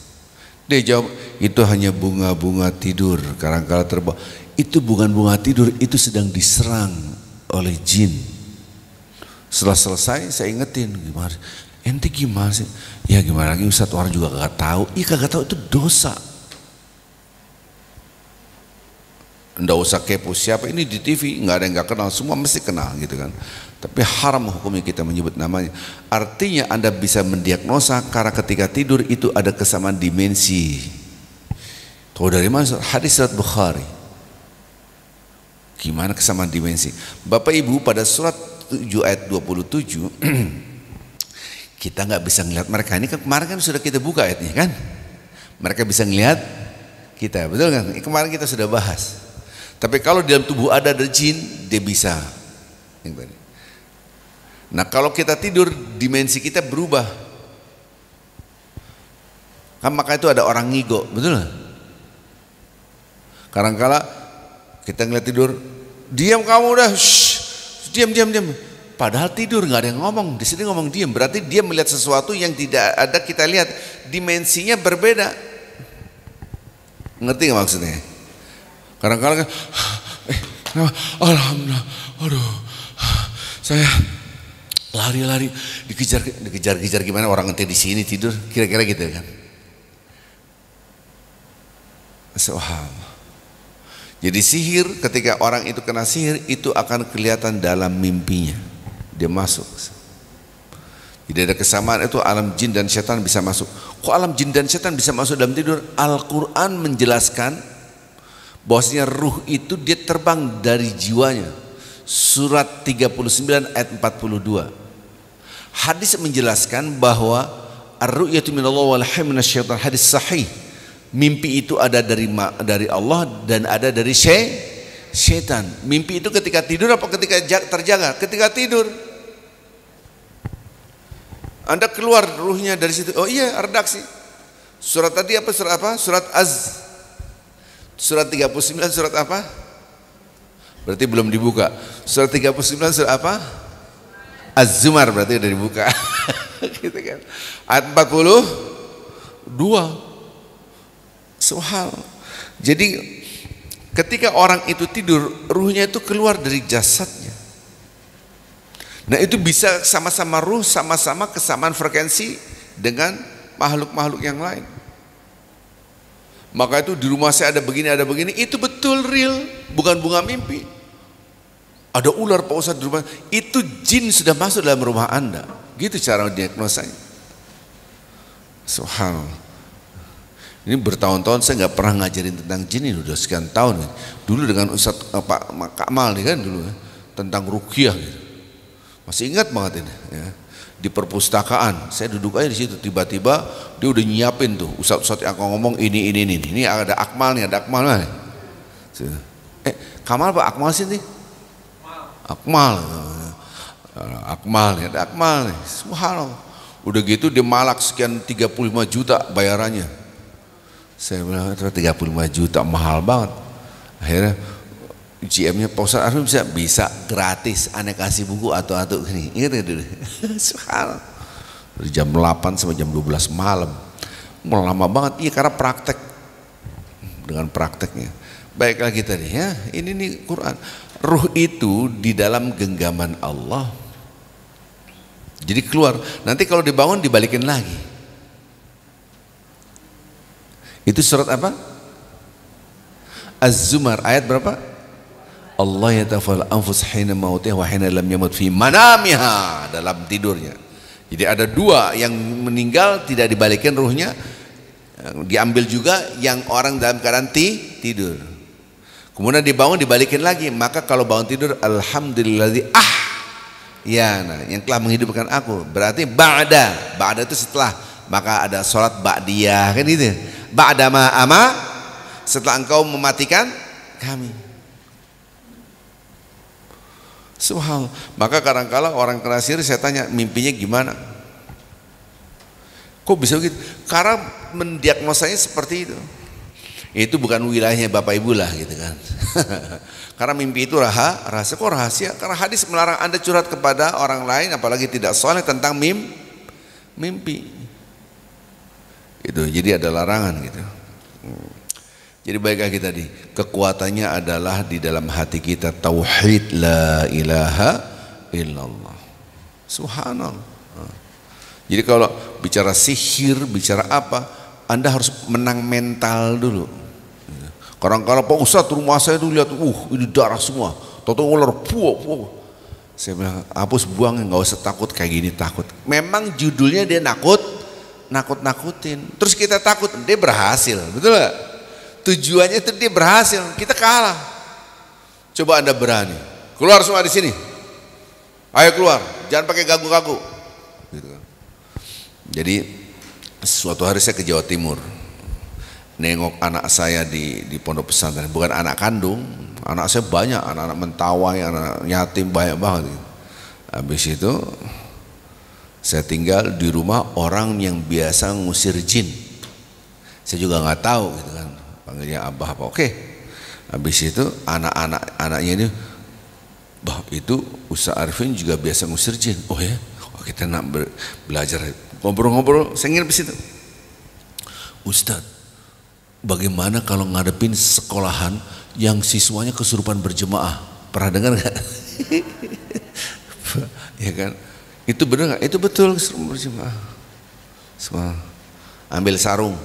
Dia jawab, itu hanya bunga-bunga tidur kadang-kala terbawa. Itu bukan bunga tidur, itu sedang diserang oleh jin. Setelah selesai saya ingetin, gimana? Ente gimana sih? Ya gimana lagi Ustadz, orang juga kagak tahu. Iya kagak tahu, itu dosa. Nggak usah kepo siapa ini di TV, nggak ada yang nggak kenal, semua mesti kenal gitu kan. Tapi haram hukumnya kita menyebut namanya. Artinya Anda bisa mendiagnosa karena ketika tidur itu ada kesamaan dimensi. Tahu dari mana? Hadis surat Bukhari. Gimana kesamaan dimensi? Bapak Ibu, pada surat 7 ayat 27 kita nggak bisa ngelihat mereka. Ini kan kemarin kan sudah kita buka ayatnya kan. Mereka bisa ngelihat kita, betul kan? Kemarin kita sudah bahas. Tapi kalau di dalam tubuh ada jin, dia bisa. Nah kalau kita tidur, dimensi kita berubah. Kan maka itu ada orang ngigo, betul nggak? Kadang-kala kita ngeliat tidur, diam kamu udah, diam. Padahal tidur nggak ada yang ngomong. Di sini ngomong diam, berarti dia melihat sesuatu yang tidak ada kita lihat. Dimensinya berbeda. Ngerti nggak maksudnya? Kadang-kadang alhamdulillah, aduh, saya lari-lari, dikejar gimana orang nanti di sini tidur, kira-kira gitu kan? Subhanallah. Jadi sihir, ketika orang itu kena sihir, itu akan kelihatan dalam mimpinya, dia masuk. Jadi ada kesamaan, itu alam jin dan setan bisa masuk. Kok alam jin dan setan bisa masuk dalam tidur? Al-Quran menjelaskan bahwasanya ruh itu dia terbang dari jiwanya. Surat 39 ayat 42. Hadis menjelaskan bahwa ar-ru'yatu minallah wal hayy minasyaitan, hadis sahih. Mimpi itu ada dari Allah dan ada dari syaitan. Mimpi itu ketika tidur apa ketika terjaga? Ketika tidur. Anda keluar ruhnya dari situ. Oh iya, redaksi. Surat tadi apa? Surat apa? Surat Surat 39 surat apa? Berarti belum dibuka. Surat 39 surat apa? Az-Zumar, berarti udah dibuka. Gitu kan. Ayat 42. Subhan. Jadi ketika orang itu tidur, ruhnya itu keluar dari jasadnya. Nah itu bisa sama-sama ruh, sama-sama kesamaan frekuensi dengan makhluk-makhluk yang lain. Maka itu di rumah saya ada begini, itu betul real, bukan bunga mimpi. Ada ular Pak Ustadz di rumah, itu jin sudah masuk dalam rumah Anda. Gitu cara diagnosanya. Subhanallah. Ini bertahun-tahun saya nggak pernah ngajarin tentang jin, ini udah sekian tahun. Dulu dengan Ustadz Pak Kamal nih kan dulu tentang ruqyah gitu. Masih ingat banget ini ya. Di perpustakaan saya duduk aja di situ, tiba-tiba dia udah nyiapin tuh Ustadz yang ngomong ini ada Akmal nih, Kamal Pak Akmal sih nih. Akmal nih, ada Akmal nih. Subhanallah. Udah gitu dia malak sekian 35 juta bayarannya. Saya bilang 35 juta mahal banget. Akhirnya GM-nya Pak Ustadz Arifin bisa gratis, aneh kasih buku atau gini. Ingat dulu. Subhanallah. Dari jam 8 sampai jam 12 malam. Lama banget. Iya karena praktek. Dengan prakteknya. Baiklah kita nih ya. Ini nih Quran. Ruh itu di dalam genggaman Allah. Jadi keluar. Nanti kalau dibangun dibalikin lagi. Itu surat apa? Az-Zumar ayat berapa? Allah yatawaffal anfus hina mautiha wa hina lam yamut fi manamiha, dalam tidurnya. Jadi ada dua yang meninggal tidak dibalikin ruhnya, diambil juga yang orang dalam keadaan tidur. Kemudian dibangun dibalikin lagi. Maka kalau bangun tidur alhamdulilladzi ya, nah, yang telah menghidupkan aku. Berarti ba'da itu setelah. Maka ada sholat ba'diyah kan gitu. Ba'da ma'ama, setelah engkau mematikan kami. Subhanallah. Maka kadang-kala orang kena sihir saya tanya mimpinya gimana? Kok bisa begitu? Karena mendiagnosanya seperti itu. Itu bukan wilayahnya Bapak Ibu lah gitu kan. Karena mimpi itu rahasia. Kok rahasia? Karena hadis melarang Anda curhat kepada orang lain apalagi tidak soleh tentang mimpi. Itu jadi ada larangan gitu. Jadi baiklah kita tadi, kekuatannya adalah di dalam hati kita tauhid la ilaha illallah. Subhanallah. Jadi kalau bicara sihir, bicara apa, Anda harus menang mental dulu. Kadang-kadang Pak Ustadz rumah saya tuh lihat, ini darah semua. Tahu-tahu ular, saya bilang, hapus buang, nggak usah takut kayak gini takut. Memang judulnya dia nakut-nakutin. Terus kita takut, dia berhasil, betul gak? Tujuannya itu dia berhasil, kita kalah. Coba Anda berani, keluar semua di sini. Ayo keluar, jangan pakai gagu-gagu. Gitu kan. Jadi suatu hari saya ke Jawa Timur, nengok anak saya di pondok pesantren, bukan anak kandung, anak saya banyak, anak-anak mentawai, anak yatim banyak banget. Gitu. Habis itu saya tinggal di rumah orang yang biasa ngusir jin. Saya juga nggak tahu gitu kan, panggilnya abah apa. Oke. Habis itu anaknya ini, bah itu Ustaz Arifin juga biasa ngusir jin. Oh ya, kita nak belajar. Ngobrol-ngobrol, saya nginep di situ. Ustaz, bagaimana kalau ngadepin sekolahan yang siswanya kesurupan berjemaah? Pernah dengar nggak? Ya kan? Itu benar nggak? Itu betul kesurupan berjemaah. Semua ambil sarung.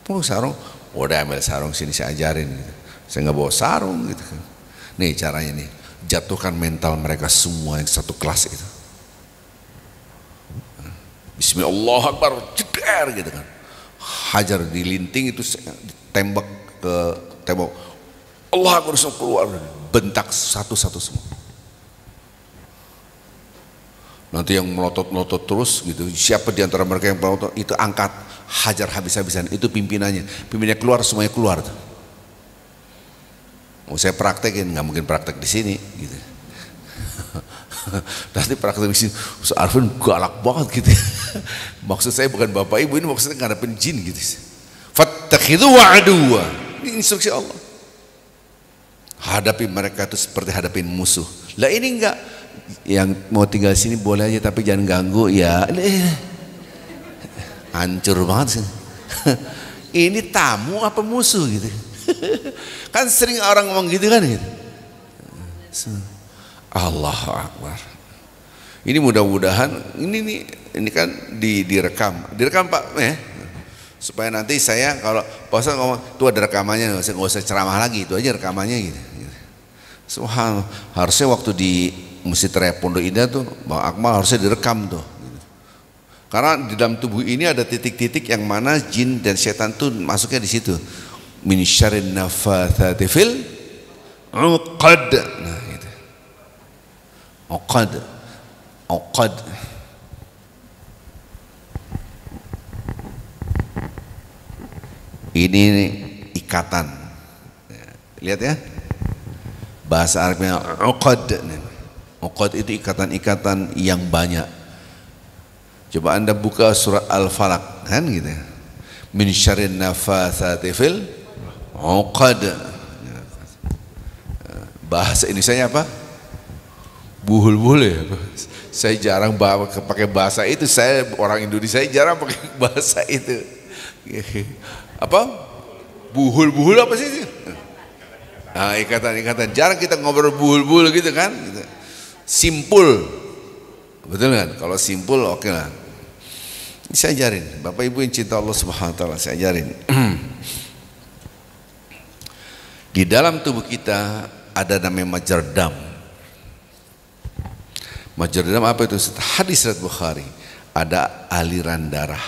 Oh sarung? Udah ambil sarung sini saya ajarin. Gitu. Saya nggak bawa sarung gitu kan. Nih caranya nih, jatuhkan mental mereka semua yang satu kelas itu. Bismillahirrahmanirrahim, jeder gitu kan. Hajar di linting itu tembak ke tembok. Allah Akbar keluar, bentak satu-satu semua. Nanti yang melotot-melotot terus gitu. Siapa di antara mereka yang melotot itu angkat, hajar habis-habisan. Itu pimpinannya. Pimpinannya keluar, semuanya keluar tuh. Mau saya praktekin, nggak mungkin praktek di sini gitu. Nanti praktek di sini, Ustaz Arifin galak banget gitu. Maksud saya bukan bapak ibu, ini maksudnya ngadepin jin gitu. Fattakhidhu wa'aduwa. Ini instruksi Allah. Hadapi mereka itu seperti hadapin musuh. Lah ini enggak, yang mau tinggal sini boleh aja tapi jangan ganggu ya. Hancur banget sih. Ini tamu apa musuh gitu. Kan sering orang ngomong gitu kan gitu. Allahu Akbar. Ini mudah-mudahan ini kan direkam Pak supaya nanti saya kalau puasa ngomong tuh ada rekamannya, nggak usah ceramah lagi, itu aja rekamannya gitu. Subhanallah, harusnya waktu di Masjid Raya Pondok Indah tuh Bang Akmal harusnya direkam tuh gitu. Karena di dalam tubuh ini ada titik-titik yang mana jin dan setan tuh masuknya di situ. Min syarrin nafatsati fil 'uqad. Nah, gitu. 'Uqad. 'Uqad. Ini ikatan. Lihat ya. Bahasa Arabnya 'uqad. 'Uqad itu ikatan-ikatan yang banyak. Coba Anda buka surat Al-Falaq kan gitu. Min syarrin nafatsati fil 'uqad. Bahasa Indonesianya apa? Buhul-buhul ya. Saya jarang pakai bahasa itu. Saya orang Indonesia jarang pakai bahasa itu. Apa? Buhul-buhul apa sih itu? Nah, ikatan-ikatan. Jarang kita ngobrol buhul-buhul gitu kan? Gitu. Simpul. Betul kan? Kalau simpul oke lah. Saya ajarin, Bapak Ibu yang cinta Allah Subhanahu wa taala, saya ajarin. Di dalam tubuh kita ada namanya majardam. Majardam apa itu? Hadis riwayat Bukhari, ada aliran darah.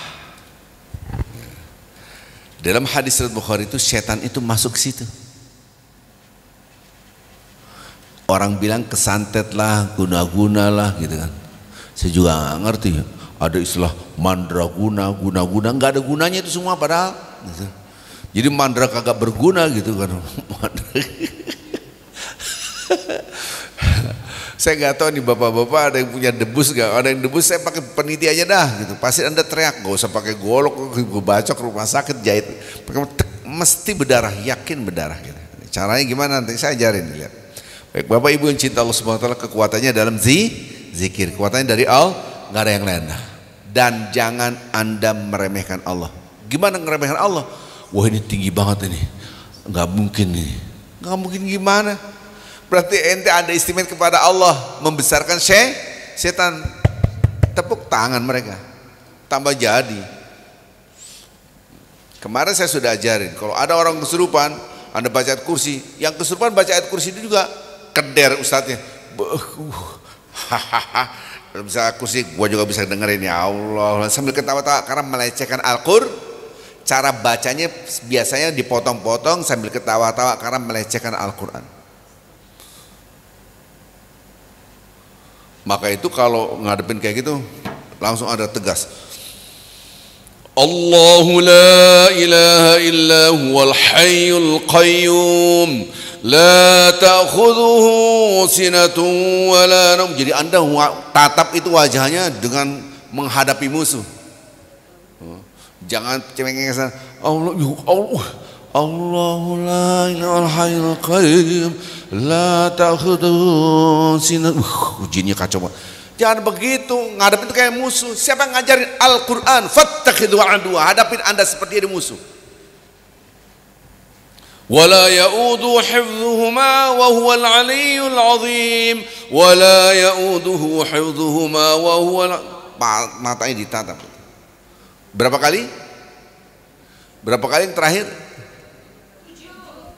Dalam hadis riwayat Bukhari itu setan itu masuk ke situ. Orang bilang kesantet lah, guna-guna lah gitu kan. Saya juga nggak ngerti. Ada istilah mandraguna, guna-guna, nggak ada gunanya itu semua padahal. Gitu. Jadi mandra kagak berguna gitu kan. Saya nggak tahu nih bapak-bapak ada yang punya debus nggak? Ada yang debus saya pakai peniti aja dah gitu. Pasti Anda teriak, nggak usah pakai golok, gue bacok rumah sakit jahit. Mesti berdarah, yakin berdarah gitu. Caranya gimana nanti saya ajarin lihat. Baik Bapak Ibu yang cinta Allah Subhanahu wa taala, kekuatannya dalam zikir, kekuatannya dari Allah, nggak ada yang lain. Dan jangan Anda meremehkan Allah. Gimana ngeremehkan Allah? Wah ini tinggi banget ini, nggak mungkin ini, nggak mungkin gimana? Berarti ente ada istimewa kepada Allah, membesarkan setan. Tepuk tangan mereka, tambah jadi. Kemarin saya sudah ajarin, kalau ada orang kesurupan, Anda baca ayat kursi, yang kesurupan baca ayat kursi itu juga keder ustadznya. Bisa kursi, gua juga bisa dengerin ya Allah sambil ketawa-tawa karena melecehkan Al-Qur'an. Cara bacanya biasanya dipotong-potong sambil ketawa-tawa karena melecehkan Al-Qur'an. Maka itu kalau ngadepin kayak gitu langsung ada tegas. Allahu la ilaha illa huwal hayyul qayyum la ta'khudhuhu sinatun wa la naum. Jadi Anda tatap itu wajahnya dengan menghadapi musuh. Jangan cengeng-cengengan. Allahu la ilaha hayyul qayyum la ta'khudhuhu sinatun. Jinnya kacau banget. Jangan begitu, ngadepin itu kayak musuh. Siapa yang ngajarin Al-Quran? Fattakhidhu aduwa, hadapin Anda seperti ada musuh. Wala ya'udu hifdhuhuma wa huwal aliyyul azim. Wala ya'uduhu hifdhuhuma wa huwal. Matanya ditatap. Berapa kali? Berapa kali yang terakhir?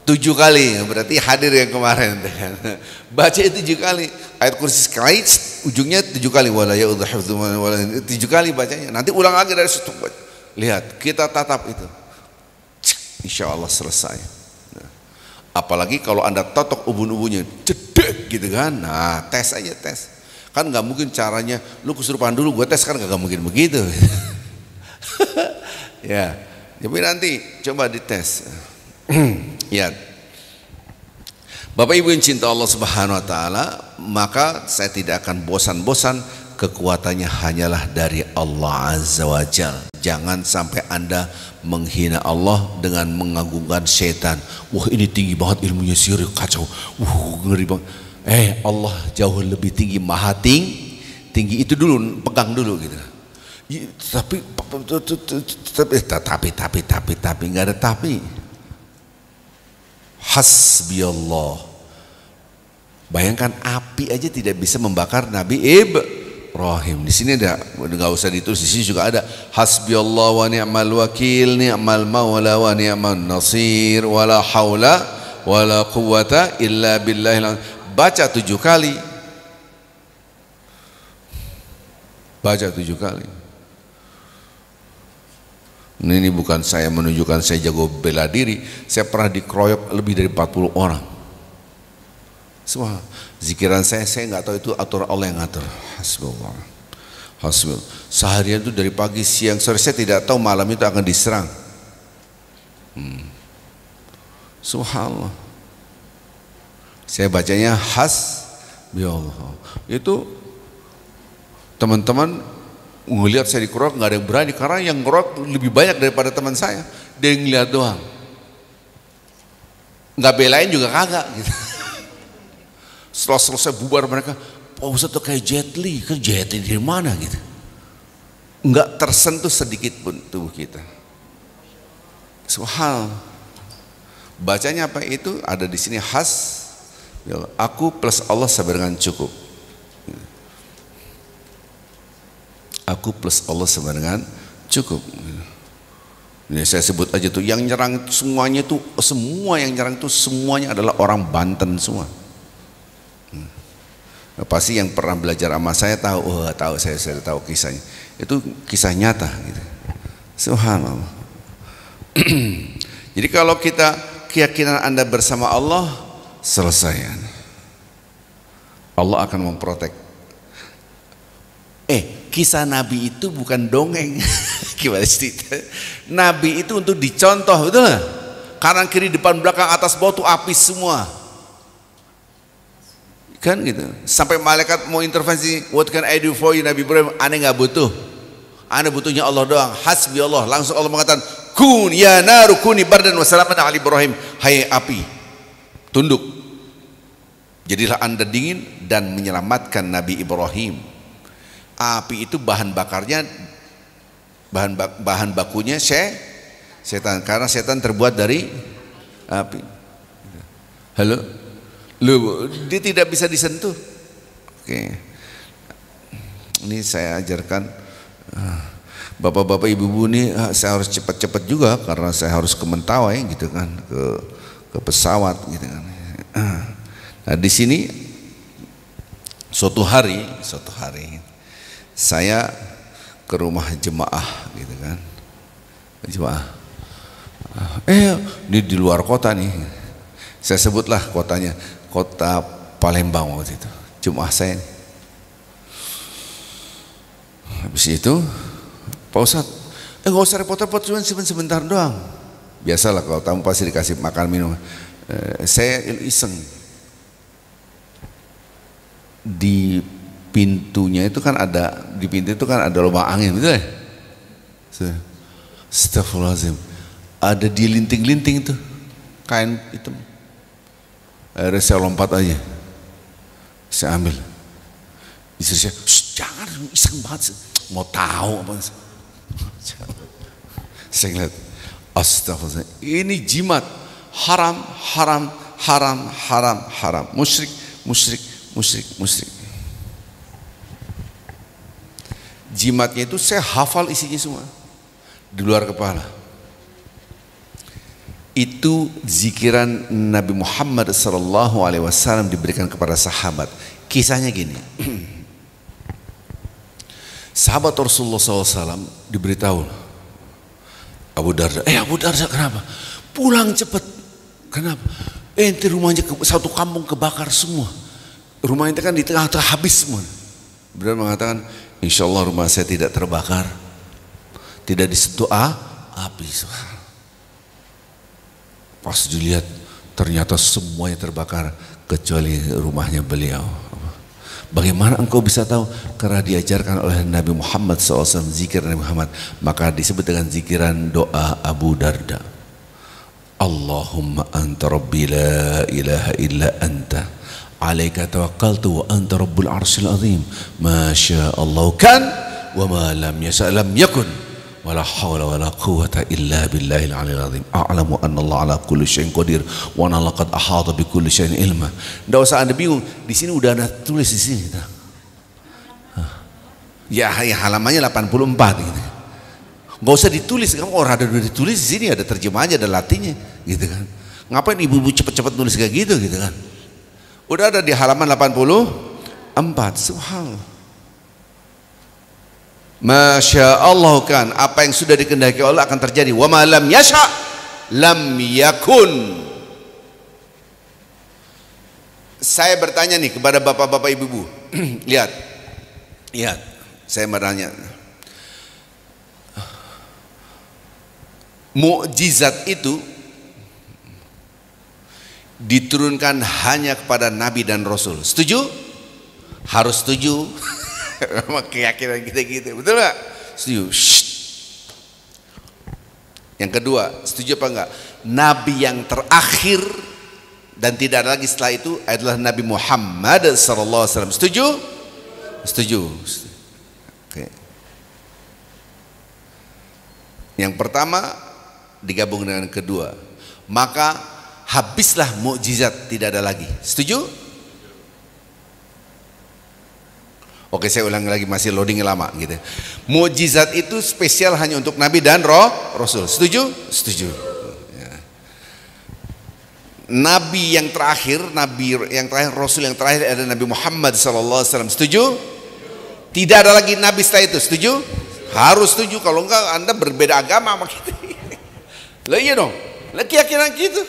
7 kali, berarti hadir yang kemarin. Baca 7 kali. Ayat kursi sekali, ujungnya 7 kali. Wala ya'udhu hifdhuhuma, 7 kali bacanya. Nanti ulang lagi dari situ. Lihat, kita tatap itu. Insya Allah selesai. Apalagi kalau Anda totok ubun-ubunnya, cedek gitu kan. Nah, tes aja tes. Kan nggak mungkin caranya, lu kesurupan dulu, gue tes kan nggak mungkin begitu. Ya, tapi nanti coba dites. Ya, Bapak Ibu yang cinta Allah Subhanahu wa taala, maka saya tidak akan bosan-bosan, kekuatannya hanyalah dari Allah Azza wa Jalla. Jangan sampai Anda menghina Allah dengan mengagungkan setan. Wah ini tinggi banget ilmunya, sihir kacau. Ngeri banget. Allah jauh lebih tinggi, maha tinggi itu dulu, pegang dulu gitu. Tapi nggak ada tapi. Hasbiyallah. Bayangkan api aja tidak bisa membakar Nabi Ibrahim. Di sini ada, nggak usah ditulis, di sini juga ada. Hasbiyallah wa ni'mal wakil, ni'mal maula wa ni'man nasir, wala haula wala quwwata illa billah. Baca 7 kali. Baca 7 kali. Ini bukan saya menunjukkan saya jago bela diri, saya pernah dikeroyok lebih dari 40 orang. Semua zikiran saya nggak tahu itu aturan Allah yang ngatur. Hasbunallah. Hasbunallah. Seharian itu dari pagi, siang, sore, saya tidak tahu malam itu akan diserang. Subhanallah. Saya bacanya hasbunallah. Itu teman-teman ngelihat saya dikeroyok, nggak ada yang berani karena yang ngeroyok lebih banyak daripada teman saya. Dia ngeliat doang, nggak belain juga kagak gitu. Setelah selesai bubar mereka, Pak Ustadz tuh kayak Jet Li, kan Jet Li dari mana gitu. Nggak tersentuh sedikit pun tubuh kita. Subhanallah. Bacanya apa itu? Ada di sini aku plus Allah sama dengan cukup. Aku plus Allah sama dengan cukup. Ini saya sebut aja tuh, yang nyerang semuanya tuh, semua yang nyerang tuh semuanya adalah orang Banten semua. Pasti yang pernah belajar sama saya tahu, saya tahu kisahnya. Itu kisah nyata gitu. Subhanallah. Jadi kalau kita keyakinan Anda bersama Allah, selesai. Allah akan memprotek. Kisah Nabi itu bukan dongeng. Gimana sih? Nabi itu untuk dicontoh, betul nggak? Kanan kiri depan belakang atas bawah tuh api semua, kan gitu. Sampai malaikat mau intervensi, what can I do for you Nabi Ibrahim? Aneh nggak butuh, aneh butuhnya Allah doang. Hasbi Allah. Langsung Allah mengatakan, kun ya naru kuni bardan wa salaman ala Ibrahim. Hai api, tunduk, jadilah anda dingin dan menyelamatkan Nabi Ibrahim. Api itu bahan bakarnya, bahan bakunya setan, karena setan terbuat dari api. Halo, dia tidak bisa disentuh. Oke, ini saya ajarkan bapak-bapak ibu-ibu ini, saya harus cepat-cepat juga karena saya harus ke Mentawai gitu kan, ke pesawat gitu kan. Nah di sini suatu hari saya ke rumah jemaah gitu kan, jemaah. Ini di luar kota nih, saya sebutlah kotanya, kota Palembang waktu itu, jemaah saya. Habis itu, Pak Ustadz, nggak usah repot-repot, cuma sebentar doang. Biasalah kalau tamu pasti dikasih makan minum. Saya iseng. Di pintunya itu kan ada, di pintu itu kan ada lubang angin, betul ya? Astagfirullahaladzim, ada di linting-linting itu kain hitam. Akhirnya saya lompat aja, saya ambil. Istri saya, jangan, iseng banget, mau tahu apa? Saya ngeliat, astagfirullah, ini jimat, haram, musyrik. Jimatnya itu saya hafal isinya semua di luar kepala. Itu zikiran Nabi Muhammad SAW diberikan kepada sahabat. Kisahnya gini, sahabat Rasulullah SAW diberitahu, Abu Darda, kenapa? Pulang cepat. Kenapa? Ente rumahnya satu kampung kebakar semua. Rumah ente kan di tengah-tengah habis semua. Beliau mengatakan, insya Allah rumah saya tidak terbakar, tidak disentuh api. Pas dilihat ternyata semuanya terbakar kecuali rumahnya beliau. Bagaimana engkau bisa tahu? Karena diajarkan oleh Nabi Muhammad SAW zikir Nabi Muhammad, maka disebut dengan zikiran doa Abu Darda. Allahumma anta rabbi la ilaha illa anta alaika tawakkaltu wa anta rabbul arsyil azim ma syaa Allah kan wa ma lam yasha lam yakun wala hawla wala quwwata illa billahil aliyil azim a'lamu anna Allah ala kulli syai'in qadir wa anna laqad ahata bi kulli syai'in ilma. Enggak usah Anda bingung, di sini udah ada tulis di sini. Ya halamannya 84 gitu. Enggak usah ditulis, kamu orang ada ditulis di sini, ada terjemahannya, ada latihnya gitu kan. Ngapain ibu-ibu cepet-cepet nulis kayak gitu gitu kan. Udah ada di halaman 84. Subhanallah. Masya Allah kan, apa yang sudah dikehendaki Allah akan terjadi. Wa ma lam yasha lam yakun. Saya bertanya nih kepada bapak-bapak ibu-ibu. Lihat, saya bertanya. Mukjizat itu diturunkan hanya kepada Nabi dan Rasul. Setuju? Harus setuju. Keyakinan kita gitu, betul nggak? Setuju. Shh. Yang kedua, setuju apa enggak? Nabi yang terakhir dan tidak ada lagi setelah itu adalah Nabi Muhammad SAW. Setuju? Setuju. Oke. Yang pertama digabung dengan kedua, maka habislah mukjizat, tidak ada lagi. Setuju? Oke, saya ulangi lagi, masih loading lama gitu. Mukjizat itu spesial hanya untuk Nabi dan Rasul. Setuju? Setuju. Ya. Nabi yang terakhir, Rasul yang terakhir adalah Nabi Muhammad SAW. Setuju? Tidak ada lagi Nabi setelah itu. Setuju? Harus setuju. Kalau enggak, Anda berbeda agama sama kita. Lah iya dong, lah keyakinan gitu.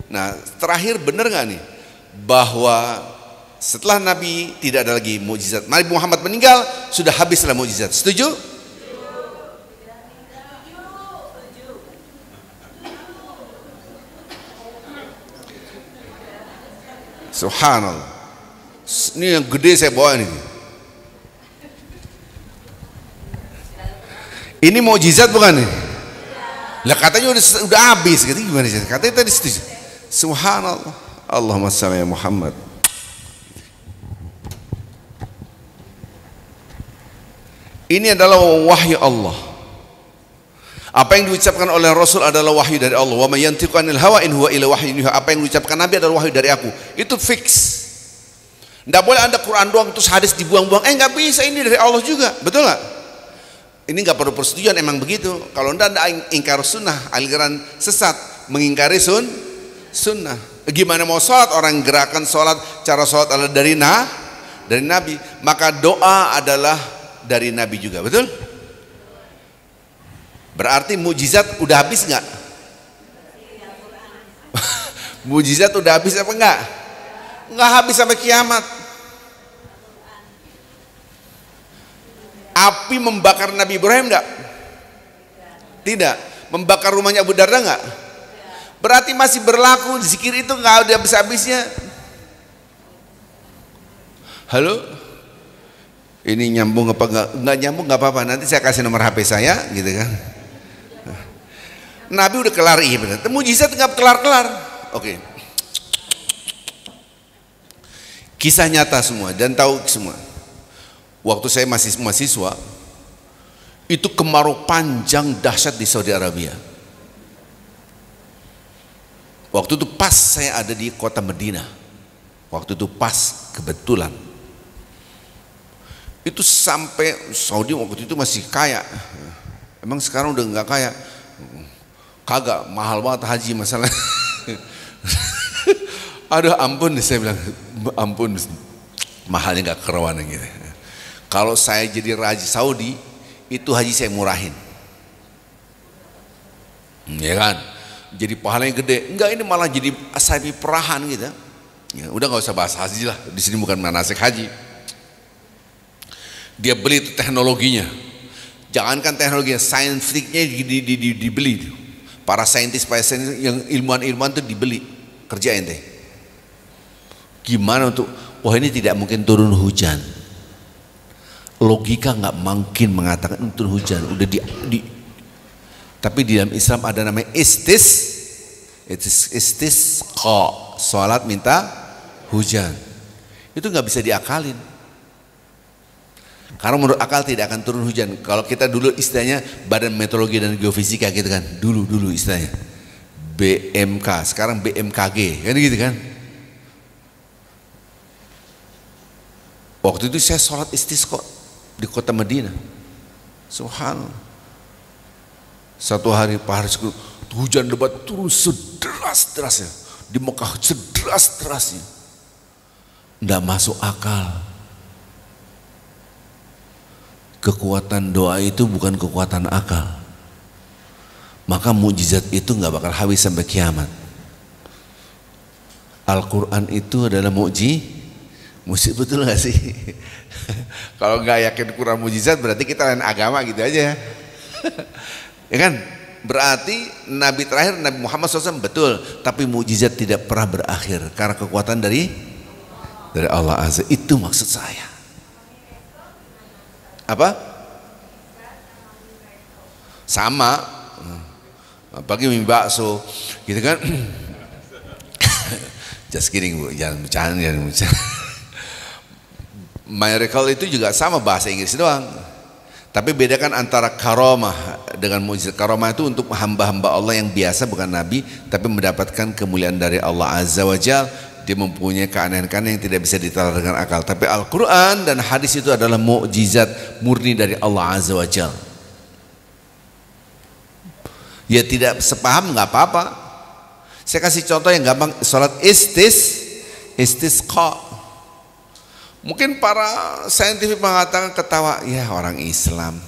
Nah, terakhir benar nggak nih bahwa setelah Nabi tidak ada lagi mukjizat. Nabi Muhammad meninggal, sudah habislah mukjizat. Setuju? Subhanallah. Ini yang gede saya bawa ini. Ini mukjizat bukan nih? Lah katanya udah habis gitu, gimana sih? Katanya tadi setuju. Subhanallah. Allahumma shalli ala Muhammad. Ini adalah wahyu Allah. Apa yang diucapkan oleh Rasul adalah wahyu dari Allah. Wa may yantiqu anil hawa in huwa illa wahyun yuha. Apa yang diucapkan Nabi adalah wahyu dari aku. Itu fix. Enggak boleh Anda Quran doang terus hadis dibuang-buang. Enggak bisa, ini dari Allah juga. Betul enggak? Ini nggak perlu persetujuan, emang begitu. Kalau anda ingkar sunnah, aliran sesat, mengingkari sunnah. Gimana mau sholat? Orang gerakan sholat, cara sholat adalah dari Nabi. Maka doa adalah dari Nabi juga, betul? Berarti mukjizat udah habis nggak? Mukjizat udah habis apa enggak? Nggak habis sampai kiamat. Api membakar Nabi Ibrahim enggak? Tidak. Membakar rumahnya Abu Darda enggak? Berarti masih berlaku, zikir itu enggak ada habis-habisnya. Halo? Ini nyambung apa enggak? Enggak nyambung enggak apa-apa, nanti saya kasih nomor HP saya gitu kan. Nabi udah kelar, iya benar. Mukjizat enggak kelar-kelar. Oke. Kisah nyata semua dan tahu semua. Waktu saya masih mahasiswa, itu kemarau panjang dahsyat di Saudi Arabia. Waktu itu pas saya ada di kota Madinah. Waktu itu pas kebetulan. Itu sampai Saudi waktu itu masih kaya. Emang sekarang udah nggak kaya? Kagak, mahal banget haji masalah. Aduh ampun, saya bilang ampun, mahalnya nggak keruan gitu. Kalau saya jadi raja Saudi, itu haji saya murahin, ya kan? Jadi pahalanya gede. Enggak, ini malah jadi sapi perahan gitu. Ya, udah nggak usah bahas haji lah. Di sini bukan manasik haji. Dia beli itu teknologinya. Jangankan teknologinya, saintifnya dibeli. Para saintis yang ilmuwan-ilmuwan itu dibeli. Kerjain deh. Gimana untuk? Wah ini tidak mungkin turun hujan. Logika nggak mungkin mengatakan itu hujan. Udah tapi di dalam Islam ada namanya istisqa, sholat minta hujan. Itu nggak bisa diakalin. Karena menurut akal tidak akan turun hujan. Kalau kita dulu istilahnya Badan Meteorologi dan Geofisika gitu kan. Dulu istilahnya BMK, sekarang BMKG kan gitu kan. Waktu itu saya sholat istisqa di kota Madinah. Subhanallah. Satu hari Pak Haris hujan lebat turun sederas-derasnya. Di Mekah sederas-derasnya. Nggak masuk akal. kekuatan doa itu bukan kekuatan akal. Maka mukjizat itu nggak bakal habis sampai kiamat. Al-Quran itu adalah mukjizat, betul nggak sih? Kalau nggak yakin Quran mukjizat berarti kita lain agama gitu aja. Ya kan? Berarti Nabi terakhir Nabi Muhammad SAW betul, tapi mukjizat tidak pernah berakhir karena kekuatan dari Allah Azza. Itu maksud saya. Apa? Sama. Apalagi mie bakso, gitu kan? Just kidding Bu, jangan bercanda. Miracle itu juga sama bahasa Inggris doang. Tapi bedakan antara karomah dengan mukjizat. Karomah itu untuk hamba-hamba Allah yang biasa bukan nabi, tapi mendapatkan kemuliaan dari Allah Azza wa Jalla. Dia mempunyai keanehan-keanehan yang tidak bisa ditalar dengan akal. Tapi Al-Quran dan hadis itu adalah mukjizat murni dari Allah Azza wa Jalla. Ya tidak sepaham nggak apa-apa. Saya kasih contoh yang gampang, sholat istisqa. Mungkin para saintifik mengatakan ketawa, ya orang Islam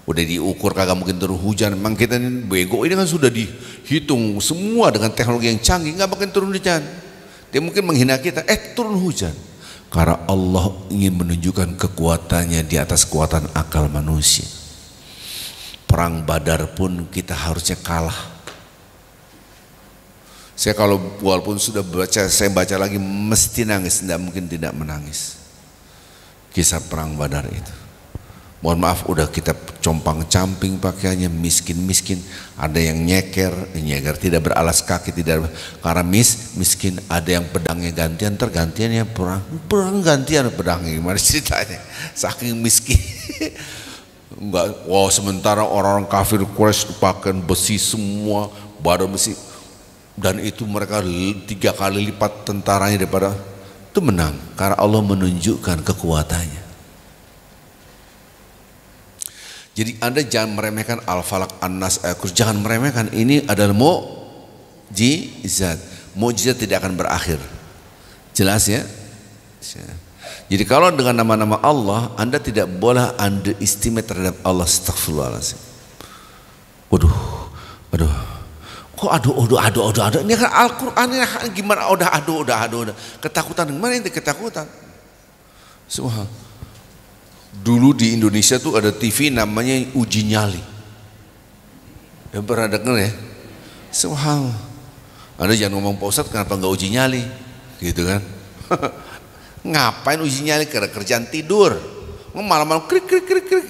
udah diukur kagak mungkin turun hujan. Memang kita ini bego, ini kan sudah dihitung semua dengan teknologi yang canggih, nggak mungkin turun hujan. Dia mungkin menghina kita, turun hujan. Karena Allah ingin menunjukkan kekuatannya di atas kekuatan akal manusia. Perang Badar pun kita harusnya kalah. Saya kalau walaupun sudah saya baca lagi mesti nangis, tidak mungkin tidak menangis. Kisah perang Badar itu. Mohon maaf udah kita compang-camping pakaiannya, miskin-miskin, ada yang nyeker tidak beralas kaki, tidak karena miskin, ada yang pedangnya gantian, tergantiannya perang gantian pedangnya, gimana ceritanya? Saking miskin. Enggak, sementara orang-orang kafir Quraisy pakai besi semua, badan besi, dan itu mereka 3 kali lipat tentaranya daripada itu menang karena Allah menunjukkan kekuatannya. Jadi Anda jangan meremehkan Al-Falaq, An-Nas, Al-Qur'an, jangan meremehkan. Ini adalah mukjizat. Mukjizat tidak akan berakhir. Jelas ya? Jadi kalau dengan nama-nama Allah, Anda tidak boleh underestimate terhadap Allah. Astagfirullahaladzim. Waduh. Kok aduh. Ini kan Al-Quran, ini gimana aduh. Ketakutan, gimana ini ketakutan? Subhanallah. Dulu di Indonesia tuh ada TV namanya Uji Nyali. Yang pernah dengar ya? Subhanallah. Anda jangan ngomong Pak Ustadz kenapa enggak uji nyali? Gitu kan? Ngapain uji nyali? Karena kerjaan tidur. Malam-malam krik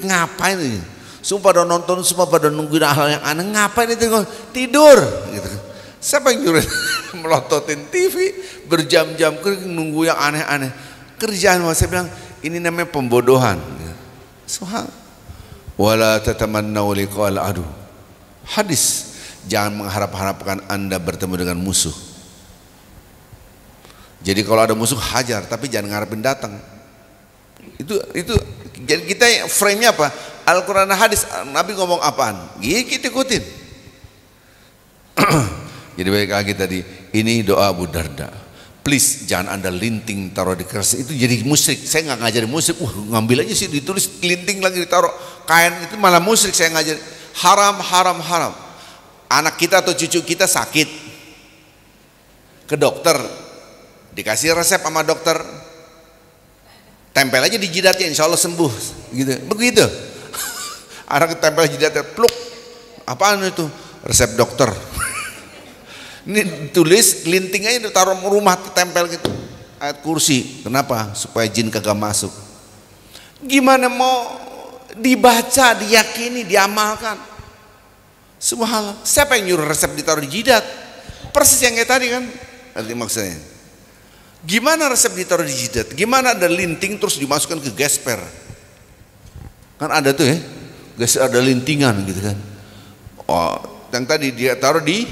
ngapain ini? Semua pada nonton, semua pada nungguin hal yang aneh. Ngapain itu? Tidur gitu. Siapa yang nyuruh melototin TV berjam-jam krik nunggu yang aneh-aneh? Kerjaan, saya bilang ini namanya pembodohan. Subhanallah. Wala tatamannau liqa'al adu. Hadis, jangan mengharap-harapkan Anda bertemu dengan musuh. Jadi kalau ada musuh hajar, tapi jangan ngarepin datang. Itu jadi kita frame-nya apa? Al-Quran dan hadis, Nabi ngomong apaan? Kita ikutin. Jadi balik lagi tadi, ini doa Abu Darda. Please jangan Anda linting taruh di keras, itu jadi musyrik. Saya nggak ngajarin musyrik. Ngambil aja sih ditulis linting lagi ditaruh kain, itu malah musyrik. Saya ngajarin haram. Anak kita atau cucu kita sakit, ke dokter, dikasih resep sama dokter, tempel aja di jidatnya, insya Allah sembuh. Gitu, begitu. Anak tempel jidatnya, pluk. Apaan itu? Resep dokter. Ini tulis linting aja taruh rumah, tempel gitu. Ayat kursi. Kenapa? Supaya jin kagak masuk. Gimana mau dibaca, diyakini, diamalkan? Subhanallah. Siapa yang nyuruh resep ditaruh di jidat? Persis yang kayak tadi kan? Nanti maksudnya. Gimana resep ditaruh di jidat? Gimana ada linting terus dimasukkan ke gesper? Kan ada tuh ya, ada lintingan gitu kan. Yang tadi dia taruh di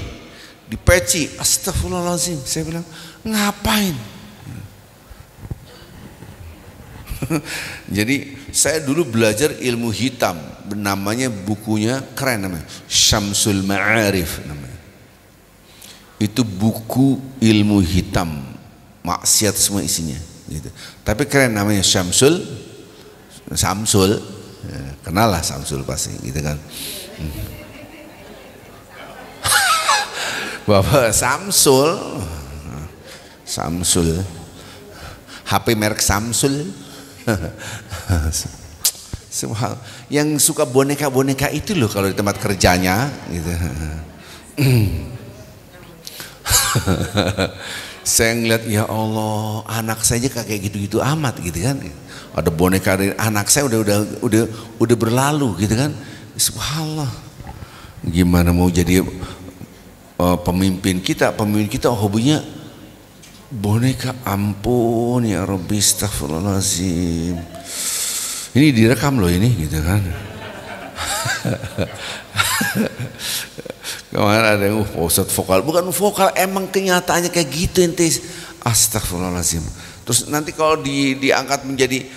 peci. Astagfirullahaladzim. Saya bilang ngapain? Jadi saya dulu belajar ilmu hitam, namanya bukunya keren, namanya Syamsul Ma'arif namanya. Itu buku ilmu hitam, maksiat semua isinya gitu. Tapi keren, namanya Syamsul Kenal lah Samsul pasti gitu kan. Bapak Samsul, HP merek Samsul. Yang suka boneka-boneka itu loh kalau di tempat kerjanya gitu. Saya ngeliat, ya Allah, anak saya aja kayak gitu-gitu amat gitu kan. Ada boneka dari anak saya udah berlalu gitu kan. Subhanallah. Gimana mau jadi pemimpin kita hobinya boneka, ampun ya Rabbi, astagfirullahaladzim. Ini direkam loh ini gitu kan. Kemarin ada yang Ustadz vokal, bukan vokal, emang kenyataannya kayak gitu ente. Astagfirullahaladzim. Terus nanti kalau diangkat menjadi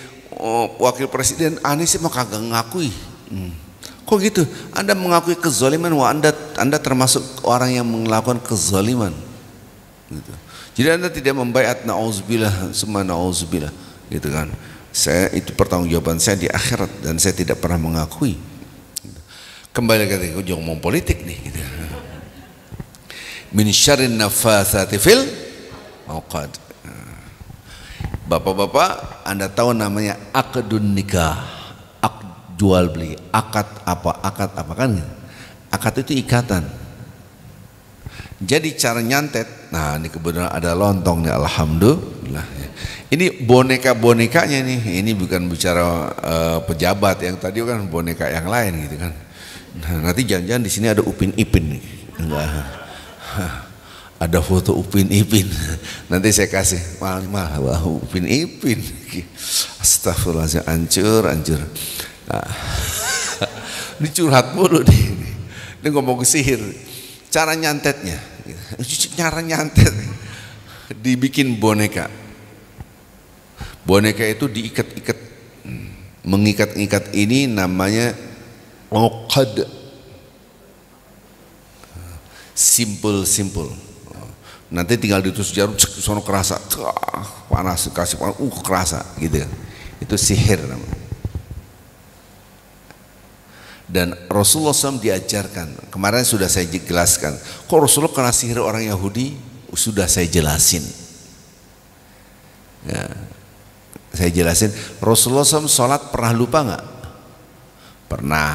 wakil presiden, Anies mah kagak ngakui. Kok gitu? Anda mengakui kezaliman, wah Anda termasuk orang yang melakukan kezaliman. Gitu. Jadi Anda tidak membaiat, na'udzubillah, semua na'udzubillah, gitu kan. Saya itu pertanggungjawaban saya di akhirat dan saya tidak pernah mengakui. Kembali ke ujung ngomong politik nih gitu. Min syarrin naffatsati fil 'uqad. Bapak-bapak, Anda tahu namanya akdun nikah, jual beli, akad apa kan? Akad itu ikatan. Jadi cara nyantet, nah ini kebetulan ada lontong nih, alhamdulillah. Ini boneka-bonekanya nih, ini bukan bicara pejabat, yang tadi kan boneka yang lain gitu kan. Nah, nanti jangan-jangan di sini ada Upin Ipin nih, enggak? Ada foto Upin Ipin, nanti saya kasih wah Upin Ipin, astagfirullahaladzim, hancur. Nah, ini curhat mulu nih, ini ngomong sihir, cara nyantetnya, dibikin boneka. Boneka itu diikat-ikat, mengikat-ikat ini namanya uqad, simple. Nanti tinggal ditusuk jarum, sono kerasa, panas, kasih panas, kerasa, gitu. Itu sihir namanya. Dan Rasulullah SAW diajarkan, kemarin sudah saya jelaskan. Kok Rasulullah kena sihir orang Yahudi? Sudah saya jelasin. Ya. Saya jelasin, Rasulullah SAW sholat pernah lupa nggak? Pernah.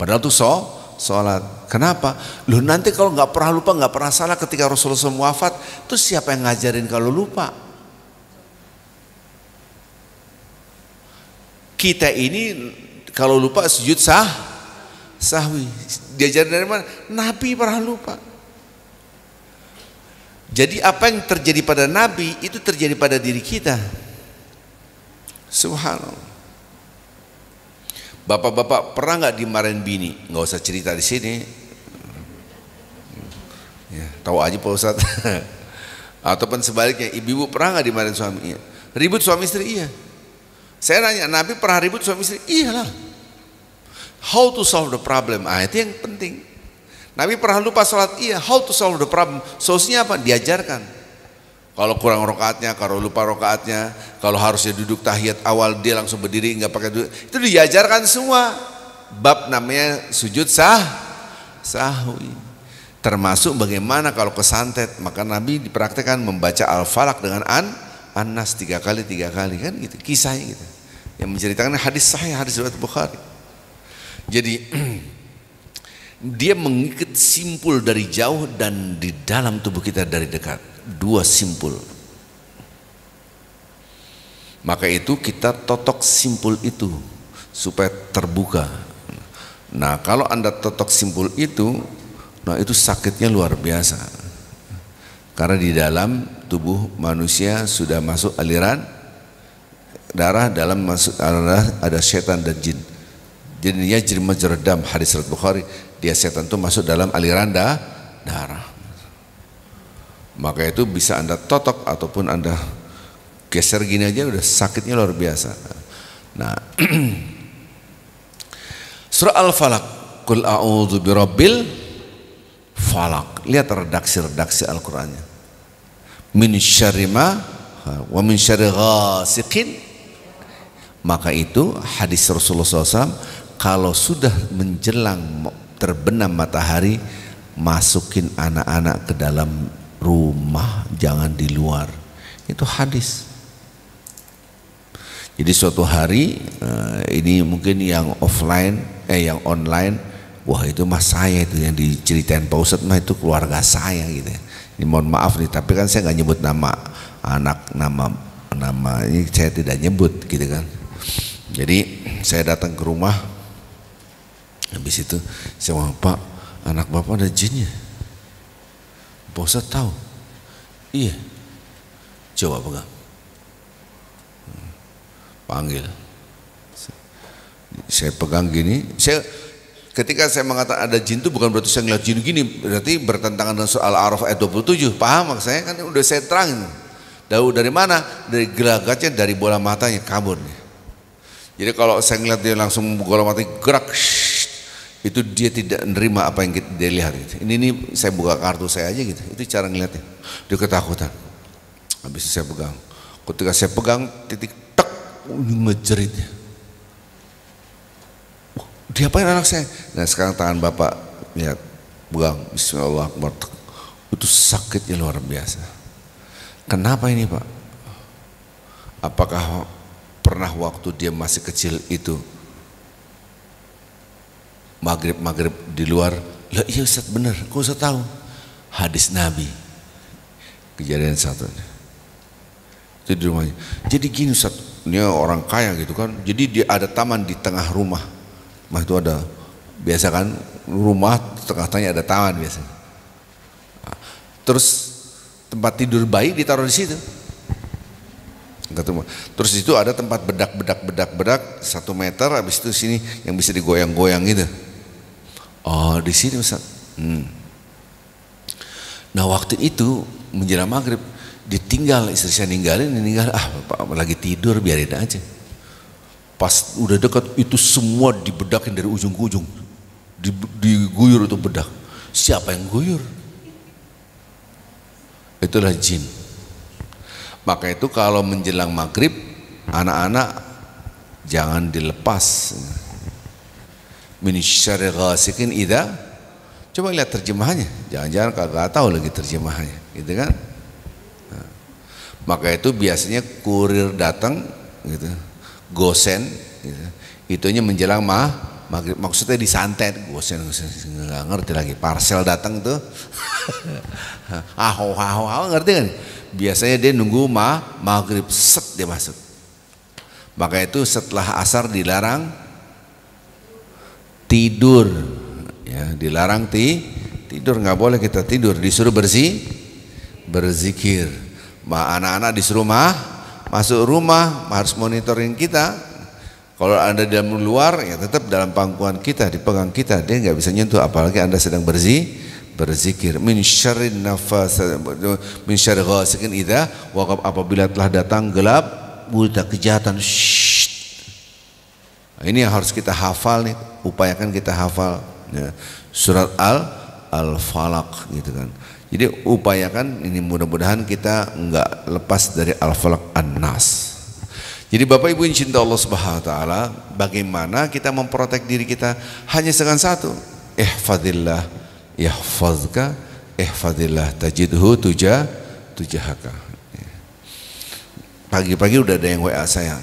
Padahal tuh sholat. Kenapa? Loh nanti kalau nggak pernah lupa, nggak pernah salah ketika Rasulullah SAW wafat, terus siapa yang ngajarin kalau lupa? Kita ini kalau lupa sujud sahwi. Diajarin dari mana? Nabi pernah lupa. Jadi apa yang terjadi pada Nabi itu terjadi pada diri kita. Subhanallah. Bapak-bapak pernah nggak dimarahin bini? Nggak usah cerita di sini. Ya, tahu aja Pak Ustadz. Ataupun sebaliknya, ibu-ibu pernah nggak dimarahin suaminya? Ribut suami istri? Iya. Saya nanya, Nabi pernah ribut suami istri? Iyalah. How to solve the problem? Itu yang penting. Nabi pernah lupa sholat? Iya. How to solve the problem? Solusinya apa? Diajarkan. Kalau kurang rokaatnya, kalau lupa rokaatnya, kalau harusnya duduk tahiyat awal dia langsung berdiri nggak pakai duduk, itu diajarkan semua. Bab namanya sujud sahwi. Termasuk bagaimana kalau kesantet, maka Nabi dipraktekkan membaca Al-Falaq dengan An-Nas 3 kali kan gitu, kisahnya gitu. Yang menceritakan hadis sahih, hadis riwayat Bukhari. Jadi dia mengikat simpul dari jauh dan di dalam tubuh kita dari dekat. Dua simpul. Maka itu kita totok simpul itu supaya terbuka. Nah kalau Anda totok simpul itu, nah itu sakitnya luar biasa. Karena di dalam tubuh manusia sudah masuk aliran darah, dalam masuk ada setan dan jin. Jadi yajri majrad dam, hadis riwayat Bukhari, dia setan itu masuk dalam aliran darah. Maka itu bisa Anda totok ataupun Anda geser gini aja udah sakitnya luar biasa. Nah, surah Al-Falaq, Qul a'udzu birabbil falaq. Lihat redaksi Al-Qur'annya. Min syarri ma wa min syarri ghasiqin. Maka itu hadis Rasulullah SAW, kalau sudah menjelang terbenam matahari, masukin anak-anak ke dalam rumah, jangan di luar. Itu hadis. Jadi suatu hari ini mungkin yang offline, yang online, wah itu mas saya itu yang diceritain Pak Ustadz, mah itu keluarga saya gitu. Ini mohon maaf nih, tapi kan saya nggak nyebut nama anak, nama ini saya tidak nyebut gitu kan. Jadi saya datang ke rumah, habis itu saya bilang, Pak, anak bapak ada jinnya. Pak Ustadz tahu? Iya. Coba pegang. Panggil. Saya pegang gini. Ketika saya mengatakan ada jin itu bukan berarti saya ngeliat jin gini, berarti bertentangan dengan soal Al-A'raf ayat 27. Paham maksud saya? Kan udah saya terangin. Dari mana? Dari gelagatnya, dari bola matanya kabur nih. Jadi kalau saya ngeliat dia langsung bola matanya gerak, itu dia tidak menerima apa yang dia lihat gitu. Ini saya buka kartu saya aja gitu. Itu cara ngeliatnya. Dia ketakutan. Habis itu saya pegang. Ketika saya pegang, titik tek, ngejeritnya. Diapain anak saya? Nah sekarang tangan bapak lihat, pegang, Bismillahirrahmanirrahim. Itu sakitnya luar biasa. Kenapa ini Pak? Apakah pernah waktu dia masih kecil itu maghrib di luar? Lah iya Ustaz, benar, kok Ustaz tahu? Hadis Nabi, kejadian satu itu di rumahnya. Jadi gini Ustaz, ini orang kaya gitu kan, jadi dia ada taman di tengah rumah. Mah itu ada, biasa kan rumah tengah-tengahnya ada taman biasa. Terus tempat tidur bayi ditaruh di situ. Terus itu ada tempat bedak 1 meter, habis itu sini yang bisa digoyang-goyang gitu. Oh di sini Ustaz. Nah waktu itu menjelang maghrib ditinggal, istri saya ninggal, Bapak lagi tidur biarin aja. Pas udah dekat itu semua dibedakin dari ujung ke ujung, diguyur itu bedak. Siapa yang guyur? Itulah jin. Maka itu kalau menjelang maghrib anak-anak jangan dilepas. Min syarri ghasikin idza, coba lihat terjemahannya, jangan-jangan kagak tahu lagi terjemahannya gitu kan. Nah, maka itu biasanya kurir datang gitu, gosen gitu. Itunya menjelang maghrib, maksudnya disantet, gosen nggak ngerti lagi, parcel datang tuh aho ngerti kan. Biasanya dia nunggu maghrib, set dia masuk. Maka itu setelah asar dilarang tidur, ya, dilarang tidur, nggak boleh kita tidur, disuruh berzikir. Anak-anak disuruh masuk rumah, harus monitoring kita. Kalau Anda di dalam luar, ya tetap dalam pangkuan kita, dipegang kita, dia nggak bisa nyentuh, apalagi Anda sedang berzikir. Min syarrin nafas, min syarri ghasikin idza waqab, apabila telah datang gelap buta kejahatan. Nah, ini yang harus kita hafal nih, upayakan kita hafal ya. Surat Al-Falaq gitu kan. Jadi upayakan ini, mudah-mudahan kita enggak lepas dari Al-Falaq An-Nas. Jadi Bapak Ibu yang cinta Allah Subhanahu wa taala, bagaimana kita memprotek diri kita hanya dengan satu, ihfazillah yahfazka, ihfazillah tajidhu tujahaka. Pagi-pagi udah ada yang WA saya,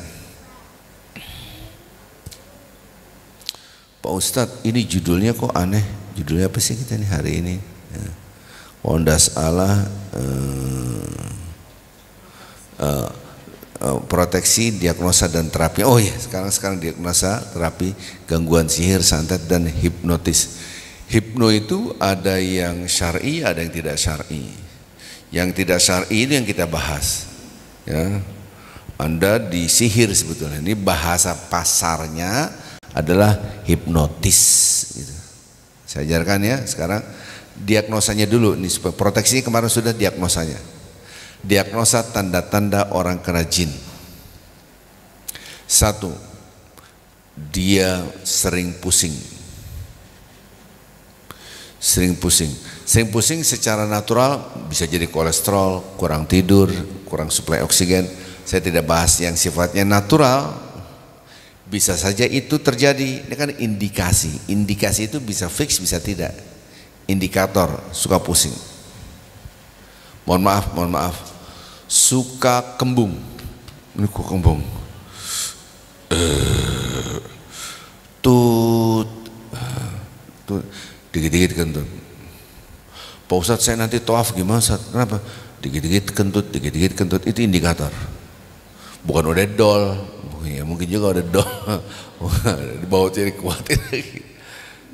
Pak Ustadz ini judulnya kok aneh, judulnya apa sih kita nih hari ini ya. Ondas Allah proteksi, diagnosa dan terapi. Oh iya, sekarang diagnosa, terapi gangguan sihir, santet dan hipnotis. Hipno itu ada yang syar'i, ada yang tidak syar'i. Yang tidak syar'i ini yang kita bahas ya. Anda disihir sebetulnya, ini bahasa pasarnya adalah hipnotis gitu. Saya ajarkan ya sekarang diagnosanya dulu nih, supaya proteksi kemarin sudah diagnosanya. Diagnosa tanda-tanda orang kena jin. 1, dia sering pusing. Sering pusing secara natural, bisa jadi kolesterol, kurang tidur, kurang suplai oksigen. Saya tidak bahas yang sifatnya natural, Bisa saja itu terjadi. Ini kan indikasi. Indikasi itu bisa fix, bisa tidak. Indikator suka pusing. Mohon maaf. Suka kembung. Ini kok kembung. Tut. Dikit-dikit kentut. Pak Ustadz, saya nanti tawaf gimana Ustadz? Kenapa? Dikit-dikit kentut, itu indikator. Bukan udah dol, ya mungkin juga udah dol. Dibawa ciri kuatin lagi.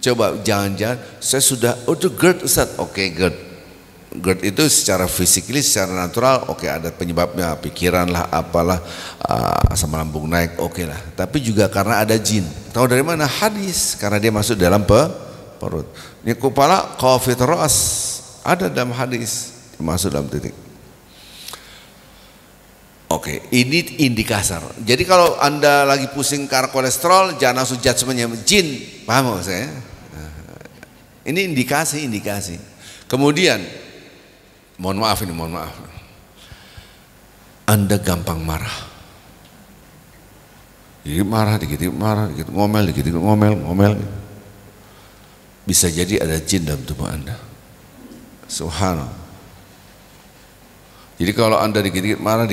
Coba jangan-jangan saya sudah udah GERD Ustadz. Oke, GERD. GERD itu secara fisikly, secara natural, oke, ada penyebabnya, pikiran lah, apalah, asam lambung naik, oke lah. Tapi juga karena ada jin. Tahu dari mana? Hadis, karena dia masuk dalam perut. Ini kepala khafid ras, ada dalam hadis, masuk dalam titik. Oke, ini indikator. Jadi kalau Anda lagi pusing karena kolesterol, jangan langsung judgementnya jin, paham nggak saya? Ini indikasi. Kemudian, mohon maaf. Anda gampang marah. Dikit marah, dikit ngomel. Bisa jadi ada jin dalam tubuh Anda. Subhanallah. Jadi kalau Anda dikit-dikit marah,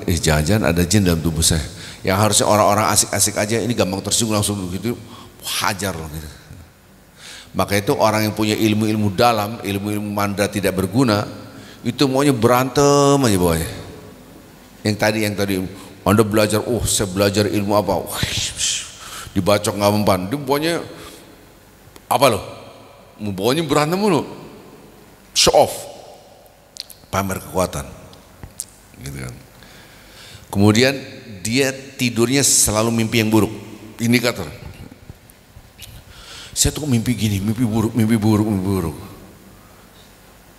jangan-jangan ada jin dalam tubuh saya. Yang harusnya orang-orang asik-asik aja, ini gampang tersinggung langsung begitu, hajar loh gitu. Maka itu orang yang punya ilmu-ilmu dalam, ilmu-ilmu mandra tidak berguna, itu maunya berantem aja bawahnya. Yang tadi Anda belajar, saya belajar ilmu apa? Dibacok nggak mempan, dia pokoknya apa loh? Pokoknya berantem mulu, show off, pamer kekuatan, gitu kan. Kemudian dia tidurnya selalu mimpi yang buruk, indikator. Saya tuh mimpi gini, mimpi buruk.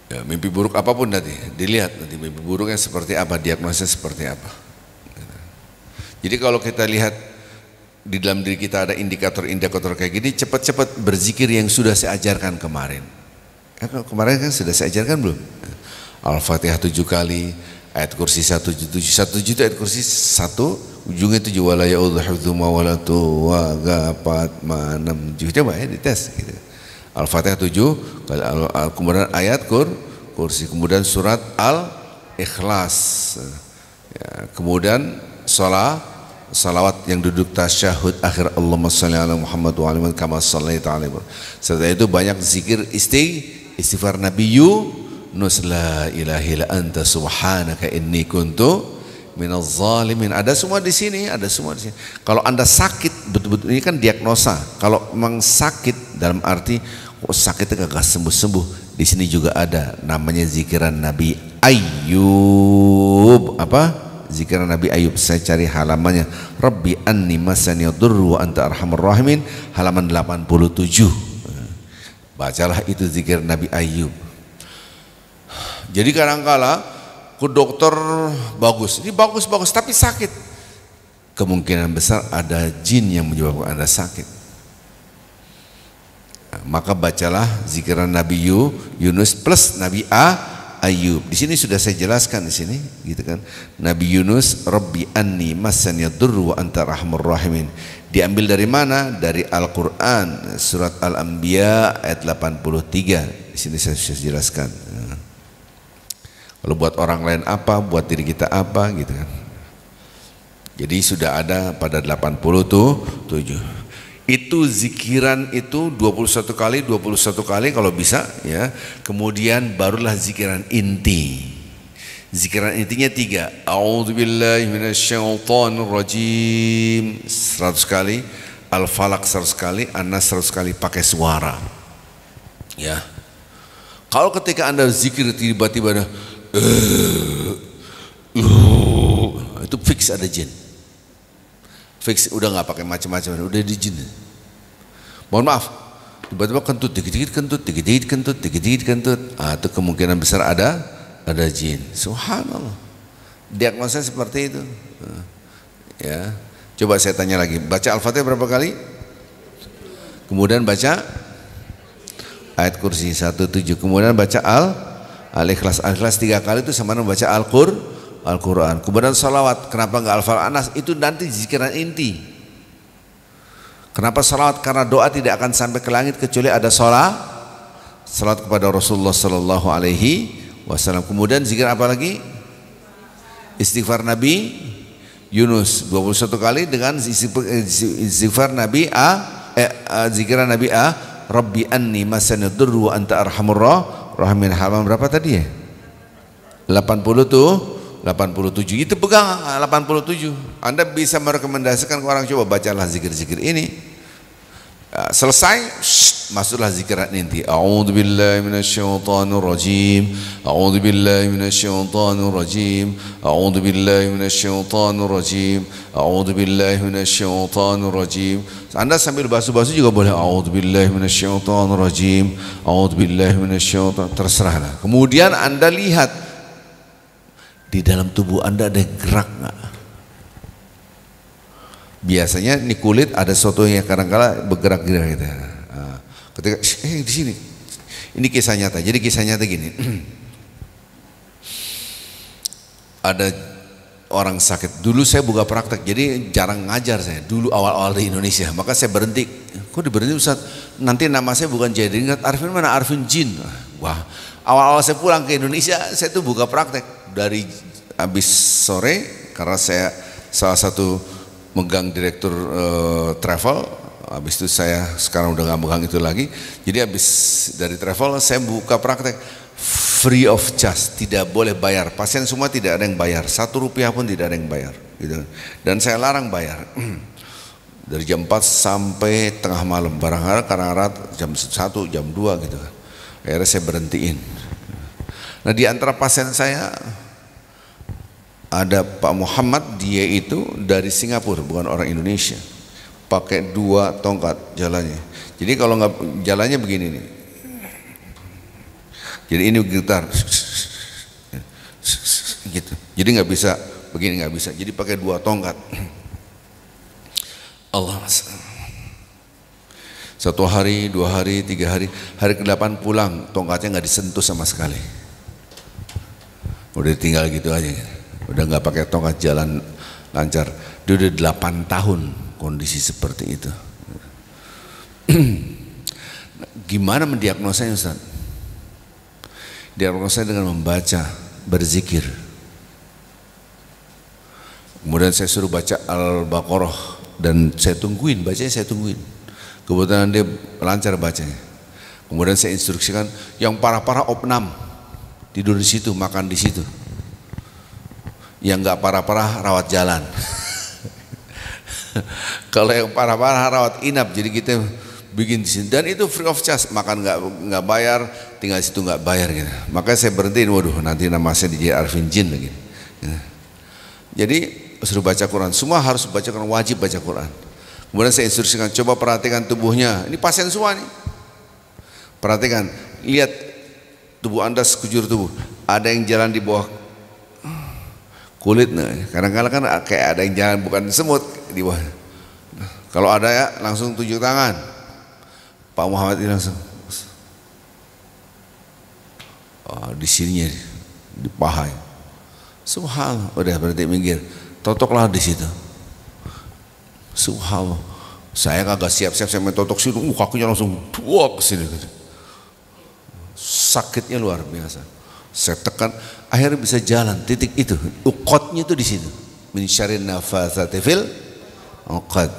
Ya, mimpi buruk apapun nanti dilihat nanti mimpi buruknya seperti apa, diagnosisnya seperti apa. Jadi kalau kita lihat di dalam diri kita ada indikator kayak gini, cepat-cepat berzikir yang sudah saya ajarkan kemarin. Kemarin kan sudah saya ajarkan belum? Al-Fatihah 7 kali, ayat kursi 177 itu ayat kursi 1, ujungnya 7 wala ya'udhu hifdhuma wala tuwaga 4 ma 6 7. Coba ya dites gitu. Al-Fatihah 7 kali, kemudian ayat kursi, kemudian surat Al-Ikhlas, ya, kemudian salawat yang duduk tasyahud akhir, Allahumma shalli ala Muhammad wa ala Muhammad kama shallaita alaihi. Setelah itu banyak zikir istighfar Nabi Yunus, la ilaha illa anta subhanaka inni kuntu minaz zalimin. Ada semua di sini. Kalau Anda sakit betul-betul, ini kan diagnosa. Kalau memang sakit dalam arti sakitnya gak sembuh-sembuh, di sini juga ada namanya zikiran Nabi Ayub. Apa? Zikiran Nabi Ayub. Saya cari halamannya. Rabbi anni masani yadurru wa anta arhamur rahimin, halaman 87. Bacalah itu zikir Nabi Ayub. Jadi kadang-kala ke dokter bagus, ini bagus tapi sakit. Kemungkinan besar ada jin yang menyebabkan Anda sakit. Nah, maka bacalah zikiran Nabi Yunus plus Nabi Ayub. Di sini sudah saya jelaskan di sini, gitu kan. Nabi Yunus, Rabbi anni masani yadurru wa anta arhamur rahimin. Diambil dari mana? Dari Al-Qur'an, surat Al-Anbiya ayat 83. Di sini saya sudah jelaskan. Kalau buat orang lain apa, buat diri kita apa, gitu kan. Jadi sudah ada pada 87. Itu zikiran itu 21 kali kalau bisa ya. Kemudian barulah zikiran inti. Zikiran intinya 3. A'udzubillahi minasyaitonirrajim 100 kali, Al-Falaq 100 kali, An-Nas 100 kali pakai suara. Ya. Kalau ketika Anda zikir tiba-tiba ada itu fix ada jin. Fix, udah nggak pakai macam-macam, udah di jin. Mohon maaf, tiba-tiba kentut, dikit-dikit kentut. Itu kemungkinan besar ada jin. Subhanallah. Diagnosa seperti itu. Ya, coba saya tanya lagi. Baca Al-Fatihah berapa kali? Kemudian baca ayat kursi 1:7. Kemudian baca Al-Ikhlas 3 kali, itu sama dengan baca Al-Quran. Kemudian salawat. Kenapa enggak Al-Falaq, Anas? Itu nanti zikiran inti. Kenapa salawat? Karena doa tidak akan sampai ke langit kecuali ada salawat kepada Rasulullah sallallahu alaihi wasallam. Kemudian zikir apa lagi? Istighfar Nabi Yunus 21 kali dengan istighfar Nabi zikiran Nabi Rabbi anni masaniyadur durru wa anta arhamur rahimin. Halaman berapa tadi ya? 80 tuh 87. Itu pegang 87. Anda bisa merekomendasikan ke orang, coba bacalah zikir-zikir ini. Selesai, masuklah zikiran inti. A'udzubillahi minasyaitonir rajim. A'udzubillahi minasyaitonir rajim. A'udzubillahi minasyaitonir rajim. A'udzubillahi minasyaitonir rajim. Anda sambil basuh-basuh juga boleh. A'udzubillahi minasyaitonir rajim. A'udzubillahi minasyaitonir, terserahlah. Kemudian Anda lihat di dalam tubuh Anda ada yang gerak nggak? Biasanya di kulit ada sesuatu yang kadang-kala bergerak-gerak gitu. Ketika di sini, ini kisah nyata. Jadi kisah nyata gini, ada orang sakit. Dulu saya buka praktek, jadi jarang ngajar saya. Dulu awal-awal di Indonesia, maka saya berhenti. Kok diberhenti Ustaz? Nanti nama saya bukan jadi ingat Arfin, mana Arfin Jin. Wah, awal-awal saya pulang ke Indonesia, saya tuh buka praktek dari habis sore karena saya salah satu megang direktur travel. Habis itu saya sekarang udah nggak megang itu lagi. Jadi habis dari travel saya buka praktek free of charge, tidak boleh bayar. Pasien semua tidak ada yang bayar, 1 rupiah pun tidak ada yang bayar gitu. Dan saya larang bayar dari jam 4 sampai tengah malam, barang-barang kadang-kadang jam 1, jam 2 gitu. Akhirnya saya berhentiin. Nah, di antara pasien saya ada Pak Muhammad, dia itu dari Singapura, bukan orang Indonesia, pakai 2 tongkat jalannya. Jadi kalau nggak, jalannya begini nih, jadi ini gitar gitu, jadi nggak bisa begini, nggak bisa, jadi pakai 2 tongkat. Allah, 1 hari, 2 hari, 3 hari, hari ke-8 pulang, tongkatnya nggak disentuh sama sekali, udah tinggal gitu aja. Udah nggak pakai tongkat, jalan lancar. Dia udah 8 tahun kondisi seperti itu. Gimana mendiagnosanya Ustaz? Diagnosanya dengan membaca, berzikir. Kemudian saya suruh baca Al-Baqarah dan saya tungguin, bacanya saya tungguin. Kebetulan dia lancar bacanya. Kemudian saya instruksikan yang parah-parah opnam, tidur di situ, makan di situ. Yang nggak parah-parah rawat jalan. Kalau yang parah-parah rawat inap, jadi kita bikin di sini, dan itu free of charge, makan nggak bayar, tinggal di situ nggak bayar gitu. Makanya saya berhentiin, waduh nanti nama saya DJ Arfin Jin lagi. Jadi suruh baca Quran, semua harus baca Quran, wajib baca Quran. Kemudian saya instruksikan, coba perhatikan tubuhnya, ini pasien semua nih, perhatikan, lihat tubuh Anda sekujur tubuh, ada yang jalan di bawah kulit, nah, kadang-kadang kan kayak ada yang jalan bukan semut di bawah. Kalau ada ya langsung tunjuk tangan. Pak Muhammad ini langsung, di sininya, di paha. Subhanallah, udah berarti minggir, totoklah di situ. Subhanallah, saya kagak siap-siap, saya main totok sini, kakinya langsung ke sini. Sakitnya luar biasa. Saya tekan, akhirnya bisa jalan, titik itu, uqadnya itu di situ. Min syarrin nafatsati fil uqad.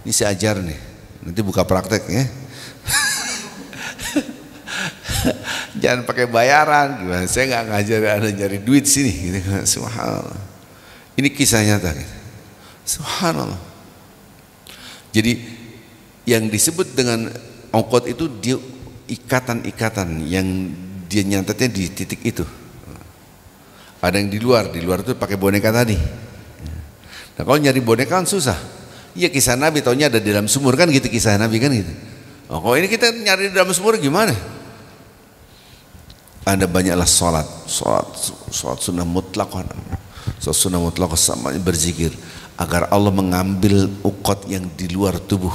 Ini saya ajar nih, nanti buka praktek ya. Jangan pakai bayaran, gimana? Saya nggak ngajar Anda nyari duit sini, gitu. Subhanallah. Ini kisah nyata, gitu. Subhanallah. Jadi yang disebut dengan uqad itu dia ikatan-ikatan yang dia nyantetnya di titik itu. Ada yang di luar itu pakai boneka tadi. Nah kalau nyari boneka kan susah. Iya, kisah Nabi taunya ada di dalam sumur kan gitu, kisah Nabi kan gitu. Oh, kalau ini kita nyari di dalam sumur gimana? Anda banyaklah sholat sunnah mutlak, sholat sunnah mutlak sama berzikir agar Allah mengambil uqad yang di luar tubuh.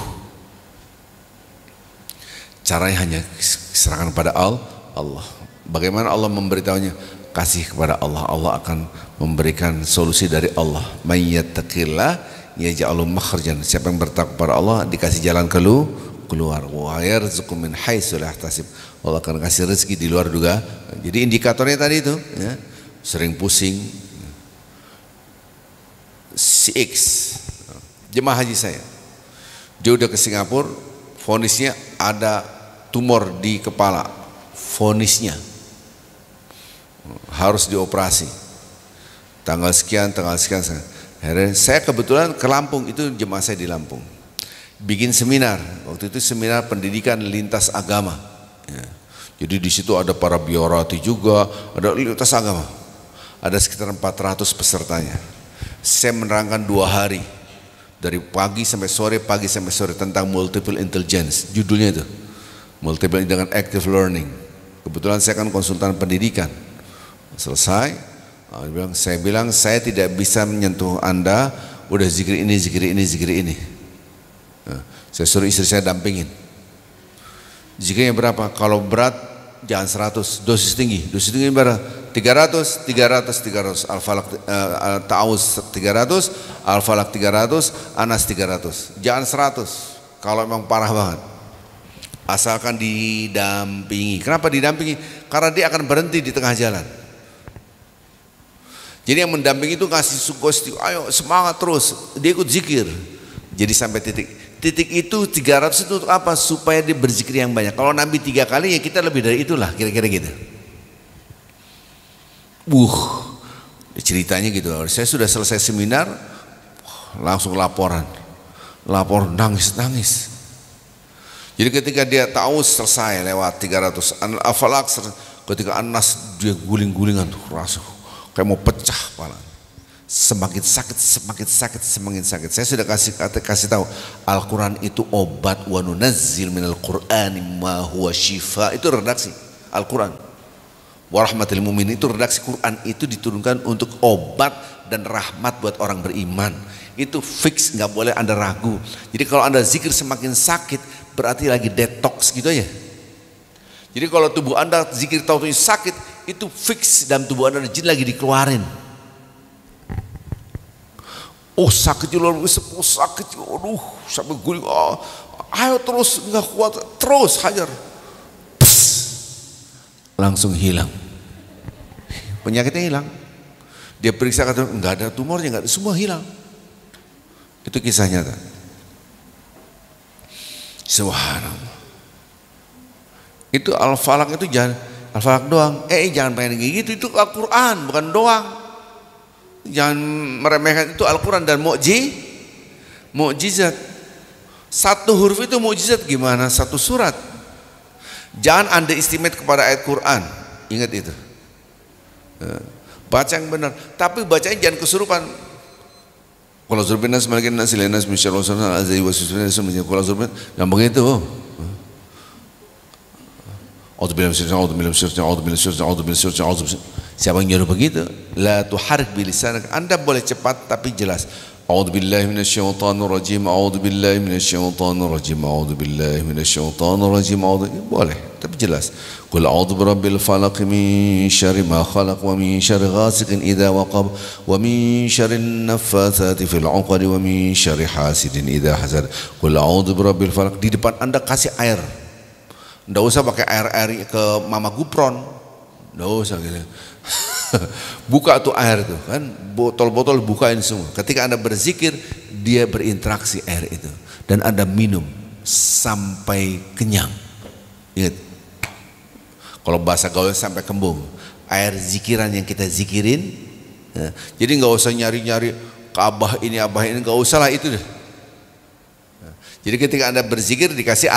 Caranya hanya serahkan pada Allah. Bagaimana Allah memberitahunya? Kasih kepada Allah, Allah akan memberikan solusi dari Allah. May yattaqillah yaj'alu makhrajan. Siapa yang bertakwa kepada Allah dikasih jalan keluar. Wa yarzuqu min haitsu la yahtasib. Allah akan kasih rezeki di luar duga. Jadi indikatornya tadi itu ya, sering pusing. Si X jemaah haji saya, dia udah ke Singapura, vonisnya ada tumor di kepala, vonisnya harus dioperasi tanggal sekian. Akhirnya saya kebetulan ke Lampung, itu jemaah saya di Lampung, bikin seminar. Waktu itu seminar pendidikan lintas agama ya. Jadi di situ ada para biorati juga, ada lintas agama, ada sekitar 400 pesertanya. Saya menerangkan 2 hari, dari pagi sampai sore tentang multiple intelligence, judulnya itu multiple dengan active learning. Kebetulan saya kan konsultan pendidikan. Selesai, saya bilang saya tidak bisa menyentuh Anda, udah zikir ini. Saya suruh istri saya dampingin. Zikirnya berapa? Kalau berat jangan 100, dosis tinggi berapa? 300, Al-Falaq, Ta'awuz 300, Al-Falaq 300, Anas 300. Jangan 100 kalau memang parah banget. Asalkan didampingi. Kenapa didampingi? Karena dia akan berhenti di tengah jalan. Jadi yang mendampingi itu ngasih sugesti, ayo semangat terus, dia ikut zikir. Jadi sampai titik itu 300 itu untuk apa? Supaya dia berzikir yang banyak. Kalau Nabi 3 kali ya kita lebih dari itulah, kira-kira gitu. Ceritanya gitu. Saya sudah selesai seminar, langsung lapor nangis. Jadi ketika dia tahu selesai lewat 300 Al-Falaq, ketika Anas dia guling-gulingan tuh, rasa kayak mau pecah kepala. Semakin sakit. Saya sudah kasih tahu, Al-Quran itu obat, wa nunazzil minal Qur'ani ma huwa shifa. Itu redaksi Al-Quran. Warahmatil mu'minin itu redaksi Quran, itu diturunkan untuk obat dan rahmat buat orang beriman. Itu fix, nggak boleh Anda ragu. Jadi kalau Anda zikir semakin sakit, berarti lagi detox gitu ya. Jadi kalau tubuh Anda zikir tahu sakit, itu fix dalam tubuh Anda jin lagi dikeluarin. Sakit luar biasa, aduh sampai guling. Ayo terus, nggak kuat, terus hajar. Langsung hilang, penyakitnya hilang. Dia periksa, kata nggak ada tumornya, nggak ada, semua hilang. Itu kisah nyata. Subhanallah. Itu Al-Falaq itu jangan Al-Falaq doang. Jangan pengen gitu, itu Al-Quran bukan doang. Jangan meremehkan itu Al-Quran dan mukjizat. Satu huruf itu mukjizat gimana? Satu surat. Jangan underestimate kepada ayat Quran. Ingat itu. Baca yang benar. Tapi bacanya jangan kesurupan. Kalau zurbin nas malakin nas ilanas misyarul sunan azai wasusuna semuanya. Kalau zurbin gampang itu. Siapa yang nyuruh begitu? La tuharrik bilisanak. Anda boleh cepat tapi jelas. A'udzubillahi minasyaitonirrajim. A'udzubillahi minasyaitonirrajim. A'udzubillahi minasyaitonirrajim. Boleh, tapi jelas. Qul a'udzu birabbil falaq min syarri ma khalaq wa min syarri ghasiqin idza waqab wa min syarrin naffatsati fil 'uqad wa min syarri hasidin idza hasad. Qul a'udzu birabbil falaq. Di depan Anda kasih air. Enggak usah pakai air ke Mama Gupron. Enggak usah gitu. Buka tuh air tuh kan, botol-botol bukain semua. Ketika Anda berzikir, dia berinteraksi air itu dan Anda minum sampai kenyang. Ingat, kalau bahasa gaul sampai kembung. Air zikiran yang kita zikirin ya. Jadi nggak usah nyari-nyari ke abah ini nggak usah lah itu deh. Jadi ketika Anda berzikir dikasih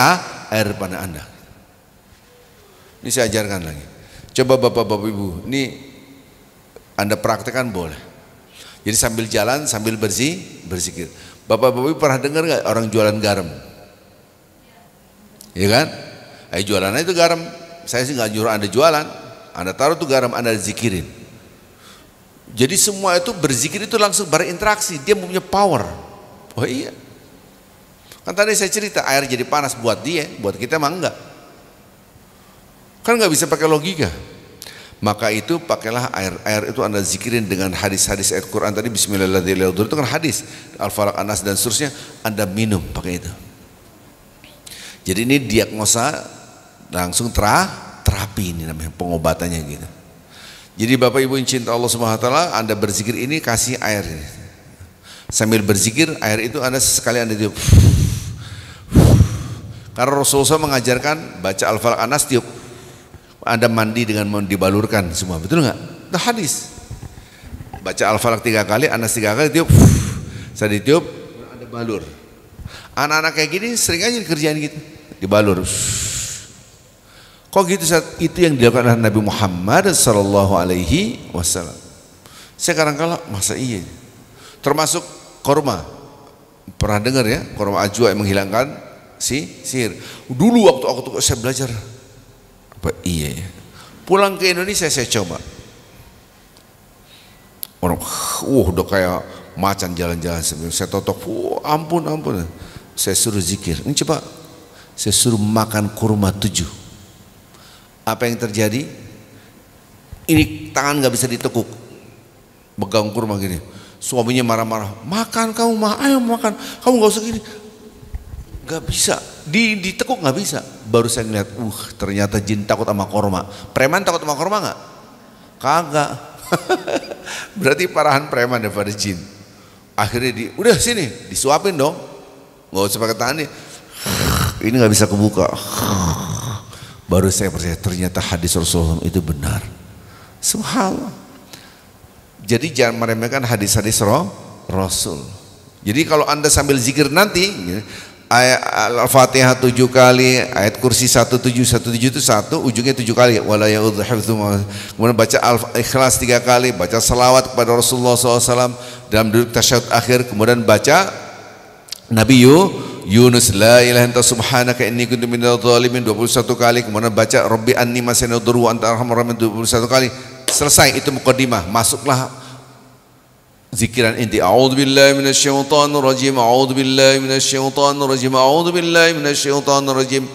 air pada Anda. Ini saya ajarkan lagi. Coba bapak-bapak ibu, ini Anda praktekkan boleh. Jadi sambil jalan, sambil berzikir. Bapak-bapak pernah dengar nggak orang jualan garam? Ya kan? Jualannya itu garam. Saya sih nggak nyuruh Anda jualan. Anda taruh tuh garam, Anda zikirin. Jadi semua itu berzikir itu langsung berinteraksi. Dia punya power. Oh iya. Kan tadi saya cerita air jadi panas buat dia, buat kita mah enggak. Kan nggak bisa pakai logika. Maka itu pakailah air. Air itu Anda zikirin dengan hadis-hadis ayat Quran tadi, bismillahirrahmanirrahim, itu kan hadis, Al-Falaq, An-Nas dan seterusnya. Anda minum pakai itu. Jadi ini diagnosa langsung terapi, ini namanya pengobatannya gitu. Jadi Bapak Ibu yang cinta Allah Subhanahu wa taala, Anda berzikir ini kasih air. Sambil berzikir air itu Anda sesekali Anda tiup. Karena Rasulullah SAW mengajarkan baca Al-Falaq, An-Nas, tiup. Anda mandi dengan dibalurkan semua, betul nggak? Itu hadis. Baca Al-Falaq 3 kali, An-Nas 3 kali, tiup. Saya ditiup, Anda balur. Anak-anak kayak gini sering aja dikerjain gitu, dibalur. Kok gitu? Itu yang dilakukan oleh Nabi Muhammad sallallahu alaihi wasallam. Sekarang kalau masa iya? Termasuk korma. Pernah dengar ya, korma ajwa yang menghilangkan sihir. Dulu waktu saya belajar, apa iya? Pulang ke Indonesia saya coba. Orang, udah kayak macan jalan-jalan. Saya totok, ampun. Saya suruh zikir. Ini coba, saya suruh makan kurma 7. Apa yang terjadi? Ini tangan nggak bisa ditekuk, pegang kurma gini. Suaminya marah-marah, makan kamu mah, ayo makan, kamu nggak usah gini. Nggak bisa, ditekuk nggak bisa. Baru saya ngeliat, ternyata jin takut sama korma. Preman takut sama korma nggak? Kagak. Berarti parahan preman daripada jin. Akhirnya udah sini, disuapin dong, nggak usah pakai tangan nih. Ini nggak bisa kebuka. Baru saya percaya ternyata hadis Rasulullah itu benar. Subhanallah. Jadi jangan meremehkan hadis-hadis Rasul. Jadi kalau Anda sambil zikir nanti, ayat Al-Fatihah 7 kali, ayat Kursi 1717 itu 1, ujungnya 7 kali. Wala ya'udzu hifdzuhuma. Kemudian baca Al-Ikhlas 3 kali, baca salawat kepada Rasulullah SAW dalam duduk tasyahud akhir, kemudian baca Nabi Yunus, la ilaha anta subhanaka inni kuntu minadh dhalimin 21 kali, kemudian baca Rabbi anni masani dhurru anta arhamur rahimin 21 kali. Selesai itu muqaddimah, masuklah zikiran inti. A'udzubillahi minasyaitonir rajim, a'udzubillahi minasyaitonir rajim, a'udzubillahi minasyaitonir rajim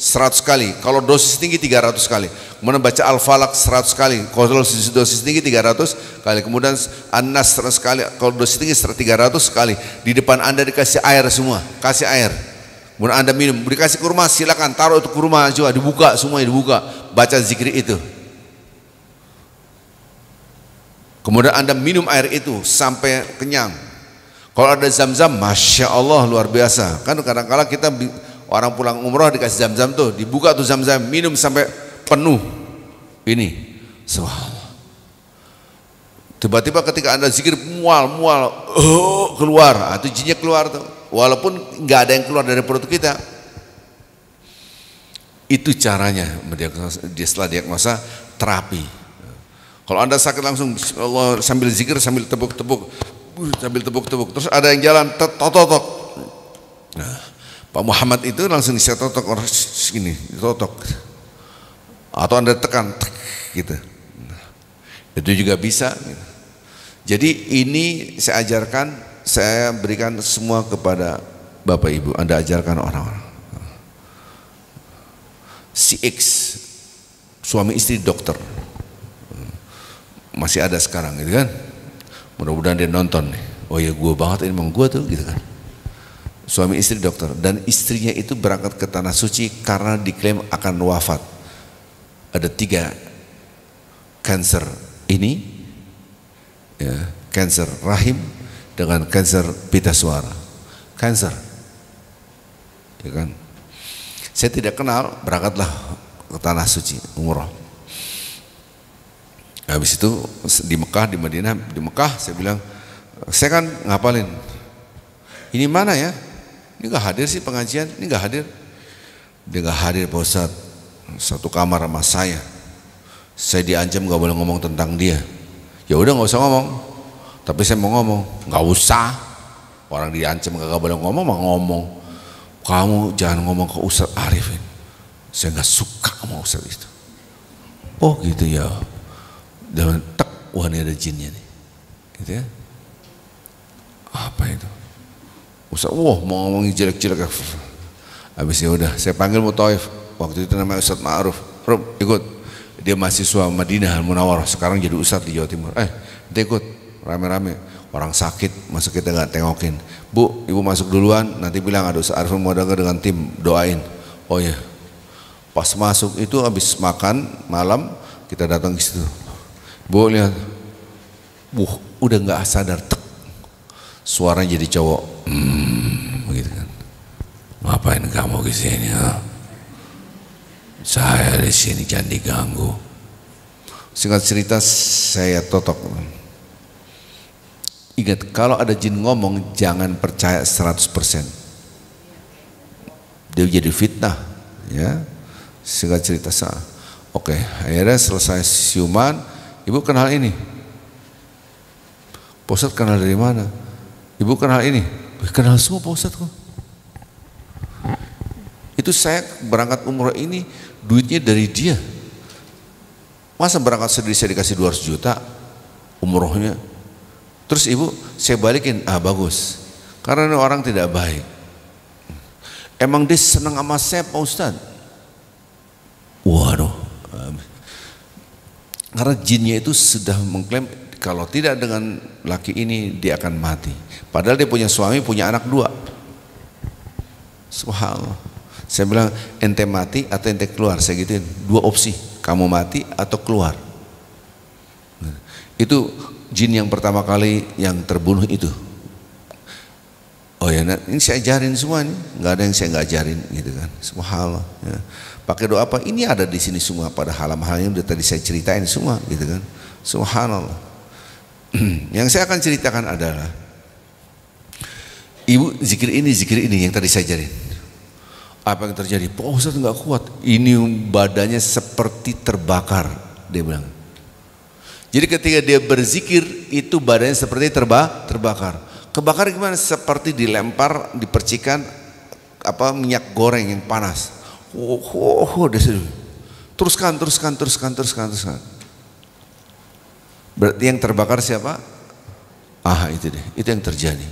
100 kali. Kalau dosis tinggi 300 kali. Kemudian baca Al-Falaq 100 kali. Kalau dosis tinggi 300 kali. Kemudian An-Nas 100 kali. Kalau dosis tinggi 300 kali. Di depan Anda dikasih air semua, kasih air. Kemudian Anda minum. Dikasih kurma, silakan taruh itu kurma juga, dibuka semuanya, dibuka. Baca zikir itu. Kemudian Anda minum air itu sampai kenyang. Kalau ada zam-zam, masya Allah luar biasa. Kan kadang-kadang kita orang pulang umroh dikasih zam-zam tuh, dibuka tuh zam-zam, minum sampai penuh. Ini, subhanallah. Tiba-tiba ketika Anda zikir mual, keluar, itu jinnya keluar tuh. Walaupun nggak ada yang keluar dari perut kita. Itu caranya setelah diagnosa terapi. Kalau Anda sakit langsung Allah sambil zikir sambil tepuk-tepuk, terus ada yang jalan totok. Nah, Pak Muhammad itu langsung disetotok orang segini, ditotok. Atau Anda tekan gitu. Itu juga bisa gitu. Jadi ini saya ajarkan, saya berikan semua kepada Bapak Ibu, Anda ajarkan orang-orang. Si X, suami istri dokter, masih ada sekarang gitu kan. Mudah-mudahan dia nonton nih. Oh ya gue banget, ini emang gue tuh gitu kan. Suami istri dokter, dan istrinya itu berangkat ke Tanah Suci karena diklaim akan wafat. Ada 3 kanker ini, ya, kanker rahim dengan kanker pita suara. Kanker, ya kan. Saya tidak kenal, berangkatlah ke Tanah Suci umroh. Habis itu di Mekah, di Madinah, di Mekah saya bilang, saya kan ngapalin. Ini mana ya? Ini gak hadir sih pengajian, ini gak hadir. Dia gak hadir Pak Ustadz, satu kamar sama saya. Saya diancam gak boleh ngomong tentang dia. Ya udah gak usah ngomong. Tapi saya mau ngomong, gak usah. Orang diancam gak boleh ngomong, mah ngomong. Kamu jangan ngomong ke Ustadz Arifin. Saya gak suka sama Ustadz itu. Oh gitu ya. Dan tek, wah ini ada jinnya nih, gitu ya. Apa itu? Ustaz, wah mau ngomongin jelek-jelek. Habis ya udah, saya panggil Mutaif. Waktu itu namanya Ustaz Ma'ruf. Rum, ikut. Dia mahasiswa Madinah Al-Munawwarah, sekarang jadi ustadz di Jawa Timur. Dia ikut rame-rame, orang sakit masa kita nggak tengokin. Bu, ibu masuk duluan, nanti bilang ada Ustaz Arifin Modaga dengan tim doain. Oh ya, pas masuk itu habis makan malam kita datang ke situ. Bu lihat, udah nggak sadar, tek, suaranya jadi cowok, begitu kan. Ngapain kamu ke sini? Saya di sini, jangan diganggu. Singkat cerita saya totok. Ingat, kalau ada jin ngomong jangan percaya 100%. Dia jadi fitnah, ya. Singkat cerita saya. Oke, akhirnya selesai siuman, ibu kenal ini. Pak Ustadz kenal dari mana? Ibu kenal ini. Kenal semua Pak Ustadz kok. Itu saya berangkat umroh ini duitnya dari dia. Masa berangkat sendiri saya dikasih 200 juta umrohnya. Terus ibu saya balikin, bagus. Karena ini orang tidak baik. Emang dia senang sama saya Pak Ustadz? Waduh. Karena jinnya itu sudah mengklaim kalau tidak dengan laki ini dia akan mati. Padahal dia punya suami, punya anak 2. Subhanallah. Saya bilang ente mati atau ente keluar, saya gituin, 2 opsi, kamu mati atau keluar. Itu jin yang pertama kali yang terbunuh itu. Oh ya, nah, ini saya ajarin semua nih, nggak ada yang saya nggak ajarin gitu kan. Subhanallah. Ya. Pakai doa apa? Ini ada di sini semua pada hal-hal yang udah tadi saya ceritain semua gitu kan. Subhanallah. Yang saya akan ceritakan adalah ibu zikir ini yang tadi saya ajarin. Apa yang terjadi? Pak Ustadz nggak kuat. Ini badannya seperti terbakar, dia bilang. Jadi ketika dia berzikir itu badannya seperti terbakar. Kebakar gimana? Seperti dilempar, dipercikan minyak goreng yang panas. Teruskan. Berarti yang terbakar siapa? Itu deh, itu yang terjadi.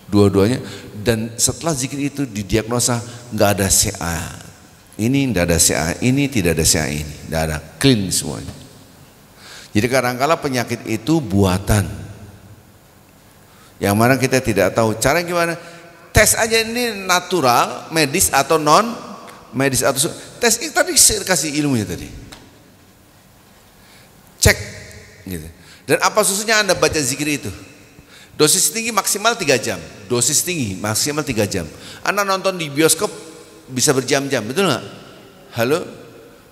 Dua-duanya. Dan setelah zikir itu didiagnosa nggak ada CA ini, nggak ada CA ini, tidak ada CA ini, nggak ada, clean semuanya. Jadi kadang-kala penyakit itu buatan yang mana kita tidak tahu cara gimana. Tes aja ini natural, medis atau non medis atau tes itu tadi saya kasih ilmunya tadi, cek gitu. Dan apa susahnya Anda baca zikir itu? Dosis tinggi maksimal 3 jam. Dosis tinggi maksimal 3 jam. Anda nonton di bioskop bisa berjam-jam, betul nggak? Halo?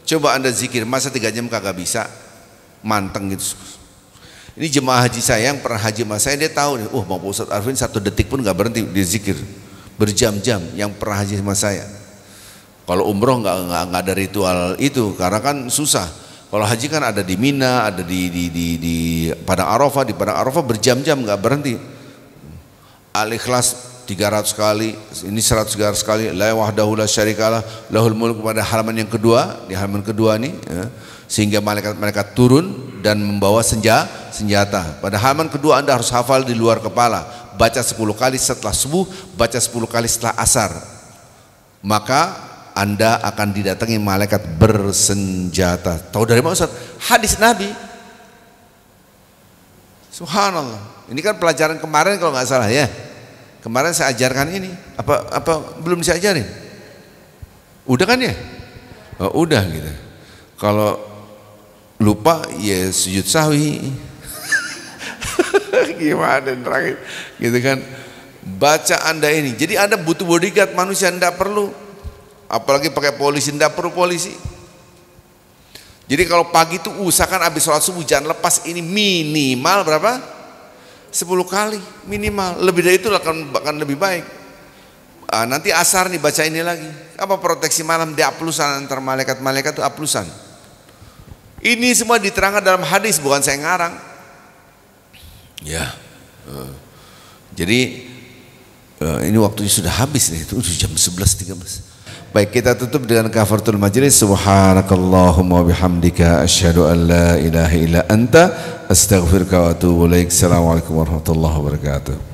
Coba Anda zikir, masa 3 jam kagak bisa? Manteng gitu. Ini jemaah haji saya yang pernah haji sama saya, dia tahu nih, mau Pak Ustadz Arifin 1 detik pun nggak berhenti dia zikir. Berjam-jam yang pernah haji sama saya. Kalau umroh nggak ada ritual itu, karena kan susah. Kalau haji kan ada di Mina, ada di Padang Arafah, di Padang Arafah berjam-jam nggak berhenti. Al-Ikhlas 300 kali, ini 100 kali, la wahdahu la syarikalah, lahul mulk pada halaman yang kedua, di halaman kedua nih, ya, sehingga malaikat turun dan membawa senjata. Pada halaman kedua Anda harus hafal di luar kepala, baca 10 kali setelah subuh, baca 10 kali setelah asar. Maka Anda akan didatangi malaikat bersenjata. Tahu dari mana Ustaz? Hadis Nabi. Subhanallah. Ini kan pelajaran kemarin kalau nggak salah ya. Kemarin saya ajarkan ini. Apa belum saya ajarin? Udah kan ya? Oh, udah gitu. Kalau lupa ya sujud sahwi. Gimana terakhir? Gitu kan. Baca Anda ini. Jadi Anda butuh bodyguard, manusia Anda perlu. Apalagi pakai polisi, tidak perlu polisi. Jadi kalau pagi itu usahakan habis sholat subuh jangan lepas ini minimal berapa? 10 kali minimal. Lebih dari itu akan lebih baik. Nanti asar nih baca ini lagi. Apa proteksi malam di aplusan antar malaikat-malaikat itu aplusan. Ini semua diterangkan dalam hadis, bukan saya ngarang. Ya. Jadi ini waktunya sudah habis nih, itu jam 11.13. Baik, kita tutup dengan kafaratul majlis. Subhanakallahumma bihamdika asyhadu an la ilaha illa anta astaghfiruka wa atubu ilaik. Assalamualaikum warahmatullahi wabarakatuh.